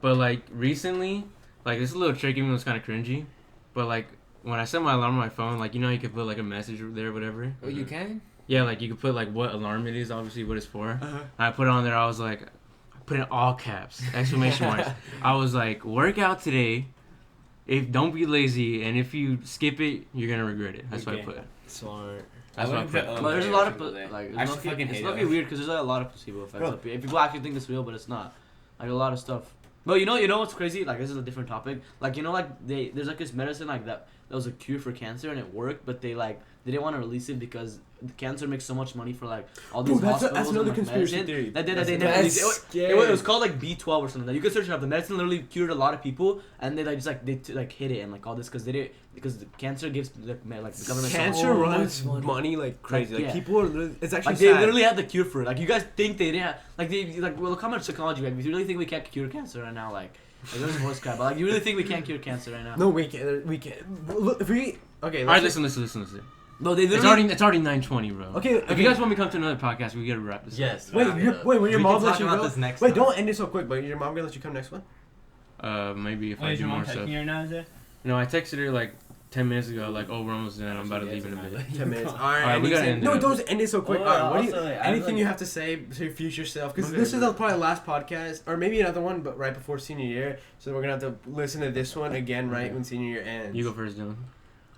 But like recently, like it's a little tricky, even though it's kind of cringy. But like when I set my alarm on my phone, like you know you could put like a message there, or whatever. Oh, you can? Yeah, like you could put like what alarm it is, obviously what it's for. Uh-huh. I put it on there. I was like, put in all caps, exclamation marks. I was like, work out today. If don't be lazy, and if you skip it, you're gonna regret it. That's what I Okay. put. Smart. That's what I wouldn't put. put, But there's a lot of every single day. like I it's actually fucking it's hate not it. weird because there's like a lot of placebo effects. Bro. If people actually think it's real, but it's not. Like a lot of stuff. But you know what's crazy? Like this is a different topic. Like like there's like this medicine like that was a cure for cancer and it worked, but they didn't want to release it because the cancer makes so much money for like all these Dude, that's hospitals another and, like, conspiracy medicine, theory. That they That's never released it. scary. It was called like B12 or something. Like, you can search it up. The medicine literally cured a lot of people, and they hid it and like all this because the cancer gives the government so much Cancer money. runs money like crazy. Like yeah. people are literally, it's actually Like they sad. literally had the cure for it. Like you guys think they didn't have, well, come on psychology. Like, if you really think we can't cure cancer right now, like there's voice crap. But like you really think we can't cure cancer right now? No, we can. We can. Look, if we okay. All right, listen. No, they It's literally. already 9:20, bro. Okay, If you guys want me to come to another podcast, we gotta wrap this. Yes. Wait, wrap it when up. your We mom can lets talk you about go. this next Wait, time. don't end it so quick. But your mom gonna let you come next one? Maybe if Wait, I is do your more mom stuff. texting you right now, is it? No, I texted her like 10 minutes ago, like, oh, we're almost done. I'm about to leave in a bit. 10 minutes. All Alright, right, we gotta end it No, up. don't end it so quick. Oh, All right, what do you, also, I have, anything like- you have to say to your future self? Because Okay, this is bro. probably the last podcast, or maybe another one, but right before senior year. So we're gonna have to listen to this one again right when senior year ends. You go first, Dylan.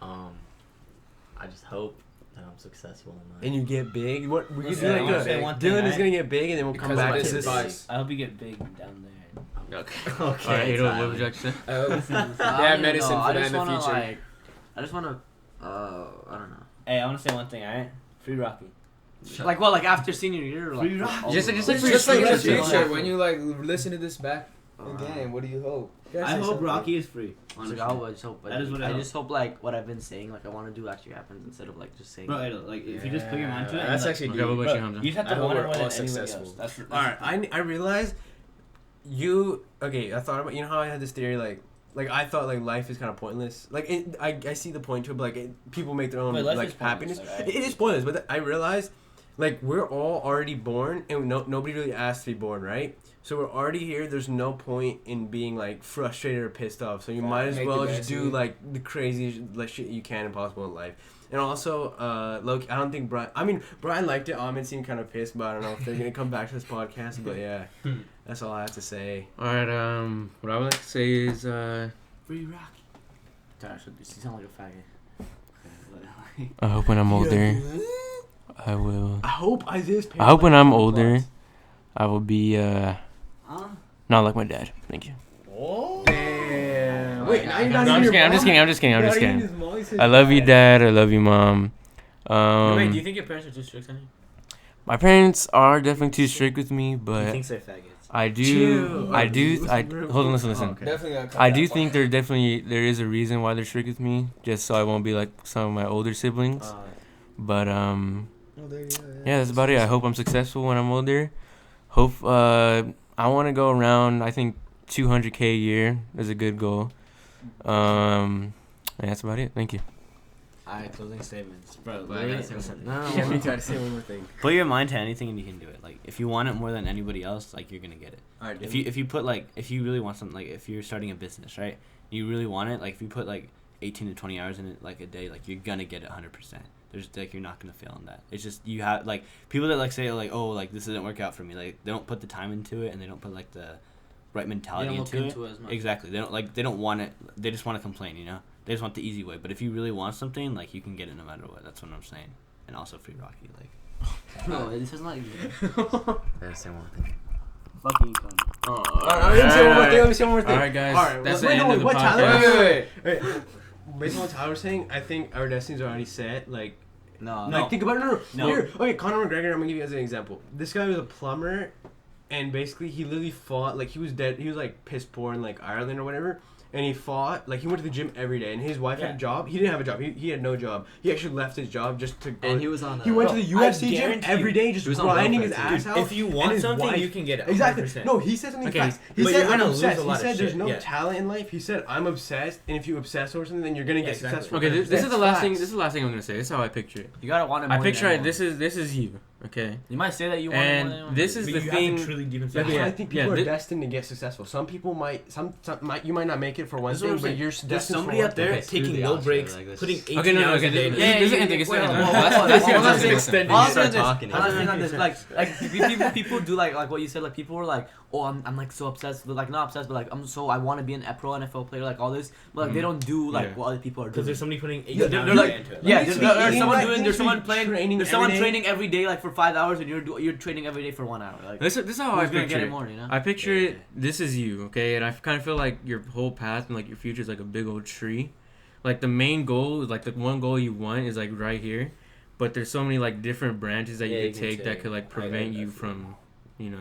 I just hope that I'm successful in life. And you get big. What we could Listen, do I wanna like say a, one thing, Dylan is right? gonna get big, and then we'll come Because back of to this this. advice. I hope you get big down there. Okay. Okay. All right, Adel, what Tyler. would you like to say? I hope. I Yeah, don't medicine know. for I that just in the wanna, future. like, I just wanna. I don't know. Hey, I want to say one thing, alright? Free Rocky. Like what? Like after senior year? Or like Free rock. all Just the- like It's for just like in the your future future. when you like listen to this back again. What do you hope? I hope Rocky is free. It's Honestly. like, I just hope. That is what I I hope. just hope like what I've been saying, like I want to do actually happens instead of like just saying. Bro, Adel, like if you just put your mind to it, That's and, actually Okay, deep. what about bro, you, Hamza? you just have I to hope want it we're more than all anybody successful. else. That's All right, I realized you. Okay, I thought about, you know how I had this theory like I thought like life is kind of pointless. Like I see the point to it, but like people make their own Wait, life like is pointless, happiness. alright. It is pointless, but I realized like we're all already born, and nobody really asked to be born, right? So we're already here. There's no point in being like frustrated or pissed off. So you might as Make the well best just of do it. like the crazy like shit you can possible in life. And also, look, I don't think Brian. I mean, Brian liked it. Ahmed seemed kind of pissed, but I don't know if they're gonna come back to this podcast. But yeah, that's all I have to say. All right, what I would like to say is, Free Rocky. Gosh, you sound like a faggot. I hope when I'm older, I will. I hope I hope when I'm older, I will be Huh? not like my dad. Thank you. Damn. Wait, now you're No, not I'm even just your kidding. I'm just mom? kidding. I'm just You're kidding. I'm not just even kidding. his mom, he said I love you, dad. Dad. I love you, Mom. Wait, do you think your parents are too strict on you? My parents are definitely too strict with me, He but thinks they're faggots. I hold on, listen. Definitely gotta cut I that do part. think there is a reason why they're strict with me, just so I won't be like some of my older siblings. But yeah, that's about it. I hope I'm successful when I'm older. I want to go around. I think 200K a year is a good goal. And that's about it. Thank you. Alright, closing statements, bro. But I gotta say one more Yeah, me too. I say one more thing. Put your mind to anything and you can do it. Like if you want it more than anybody else, like you're gonna get it. Alright, If you really want something, like if you're starting a business, right? You really want it. Like if you put like 18 to 20 hours in it, like a day, like you're gonna get it 100%. There's like you're not gonna fail on that. It's just you have like people that like say like, oh, like this didn't work out for me. Like they don't put the time into it and they don't put like the right mentality into it. as much. Exactly. They don't want it. They just want to complain. You know. They just want the easy way. But if you really want something, like you can get it no matter what. That's what I'm saying. And also free Rocky. Like. No, this is not you. That's say one thing. Fucking cunt. Let me say one more thing. Let me say one more thing. All right, guys. Alright, That's wait, the no, end of the what Tyler- podcast. Wait. Based on what Tyler was saying, I think our destinies are already set. Like, No. like think about it. No. No. Here, okay, Conor McGregor. I'm gonna give you guys an example. This guy was a plumber, and basically he literally fought. Like he was dead. He was like piss poor in like Ireland or whatever. And he fought, like he went to the gym every day, and his wife had a job. He didn't have a job. He had no job. He actually left his job just to go. And he was on. He went to the Bro, I UFC gym guarantee every day, just he was on grinding his welfare, ass Dude, out. if you and want his something, wife- you can get it. Exactly. 100%. No, he said something Okay, fast. He but said, you're I'm gonna lose obsessed. a lot He said, of there's shit, no yeah. talent in life. He said, I'm obsessed, and if you obsess over something, then you're gonna get exactly. successful. Okay, this is That's the last thing. facts. This is the last thing I'm gonna say. This is how I picture it. You gotta want it. I more picture than it. anyone. This is you. Okay. You might say that you want it more than And anyone. this is But the you thing. have to truly deep That's inside. why Yeah, I think people yeah, are destined to get successful. Some people might, you might not make it for one That's what thing, I'm but saying. you're There's destined somebody for out there Okay, taking the no opposite, breaks, like this. putting 18 Okay, no, hours okay. a day. This is ending. This is ending. Wait, That's hold on, this hold on, is hold on. extending. Honestly, Start on this, talking. honestly, on this, like people do like what you said. Like people were like, oh, I'm like so obsessed, but like not obsessed, but like I want to be a pro NFL player, like all this, but like they don't do like Yeah. what other people are Because doing. there's somebody putting 18 Yeah, hours they're like- into it. Yeah, You need to be there's eating someone right, doing, you there's need to someone be playing, training there's someone every day. training every day like for 5 hours, and you're training every day for 1 hour. Like This is how I who's gonna picture get it it. more, you know? I picture it. This is you, okay, and I kind of feel like your whole path and like your future is like a big old tree. Like the main goal, like the one goal you want, is like right here, but there's so many like different branches that Yeah, you you could can take say. that could like I prevent get you that. from, you know.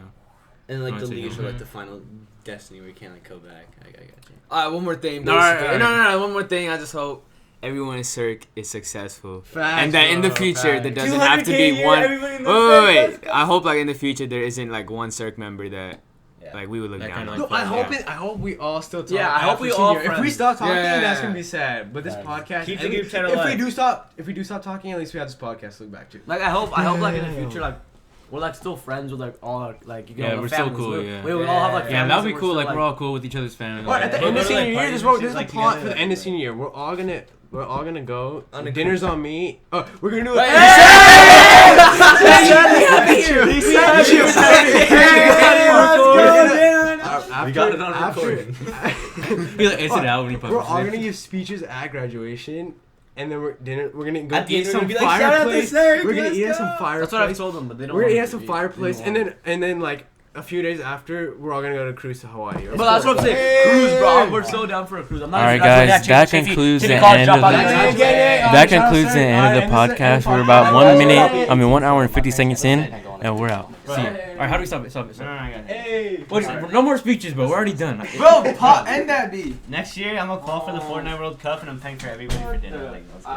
And like the Honestly, leash yeah. or like the final destiny where you can't like go back. I got you. Alright, one more thing. No, alright, basically. alright. No, one more thing. I just hope everyone in Circ is successful. Facts, And that in the bro, future, there facts. doesn't have to be one. Wait. I hope like in the future there isn't like one Circ member that like we would look That down kinda on. No, like I hope Yeah. I hope we all still talk. Yeah, I hope after we all senior. If we friends. stop talking, Yeah. that's gonna be sad. But this Right. podcast, Keep the at group least- chat if alive. we do stop talking, at least we have this podcast to look back to. Like I hope like in the future like we're like still friends with like all our like you know Yeah, our we're still families. cool, We- yeah. We all have like Yeah, families that would be and cool. we're Like still, we're all cool with each other's family. Alright, at the We'll end of go to, senior like, year, parties this and is shit, the like, plot together. for the end of senior year. We're all gonna go. On a Dinner's on me. Oh, we're gonna do Wait, We got it on recording. Be like, edit it out when you We're all publish gonna it. give speeches at graduation, and then we're gonna go At the eat end, we're some gonna be like, "Shout out to fireplace. Circ, We're gonna let's eat at some go." fireplace. That's what I've told them, but they don't. We're gonna want eat at some to. fireplace, They and don't then like a few days after, we're all gonna go to cruise to Hawaii. But that's what I'm saying. Cruise, bro. We're so down for a cruise. I'm not. Alright, that's guys, what- that Chafee- concludes Chafee the college end of dropout, the- that's- That concludes the end of the podcast. We're about 1 hour and 50 seconds in, and we're out. See ya. Alright, how do we stop it? Stop it. Stop it. Hey. What is it? No more speeches, bro. We're already done. Bro, end that beat. Next year, I'm gonna call for the Fortnite World Cup and I'm paying for everybody for dinner. Like, let's go.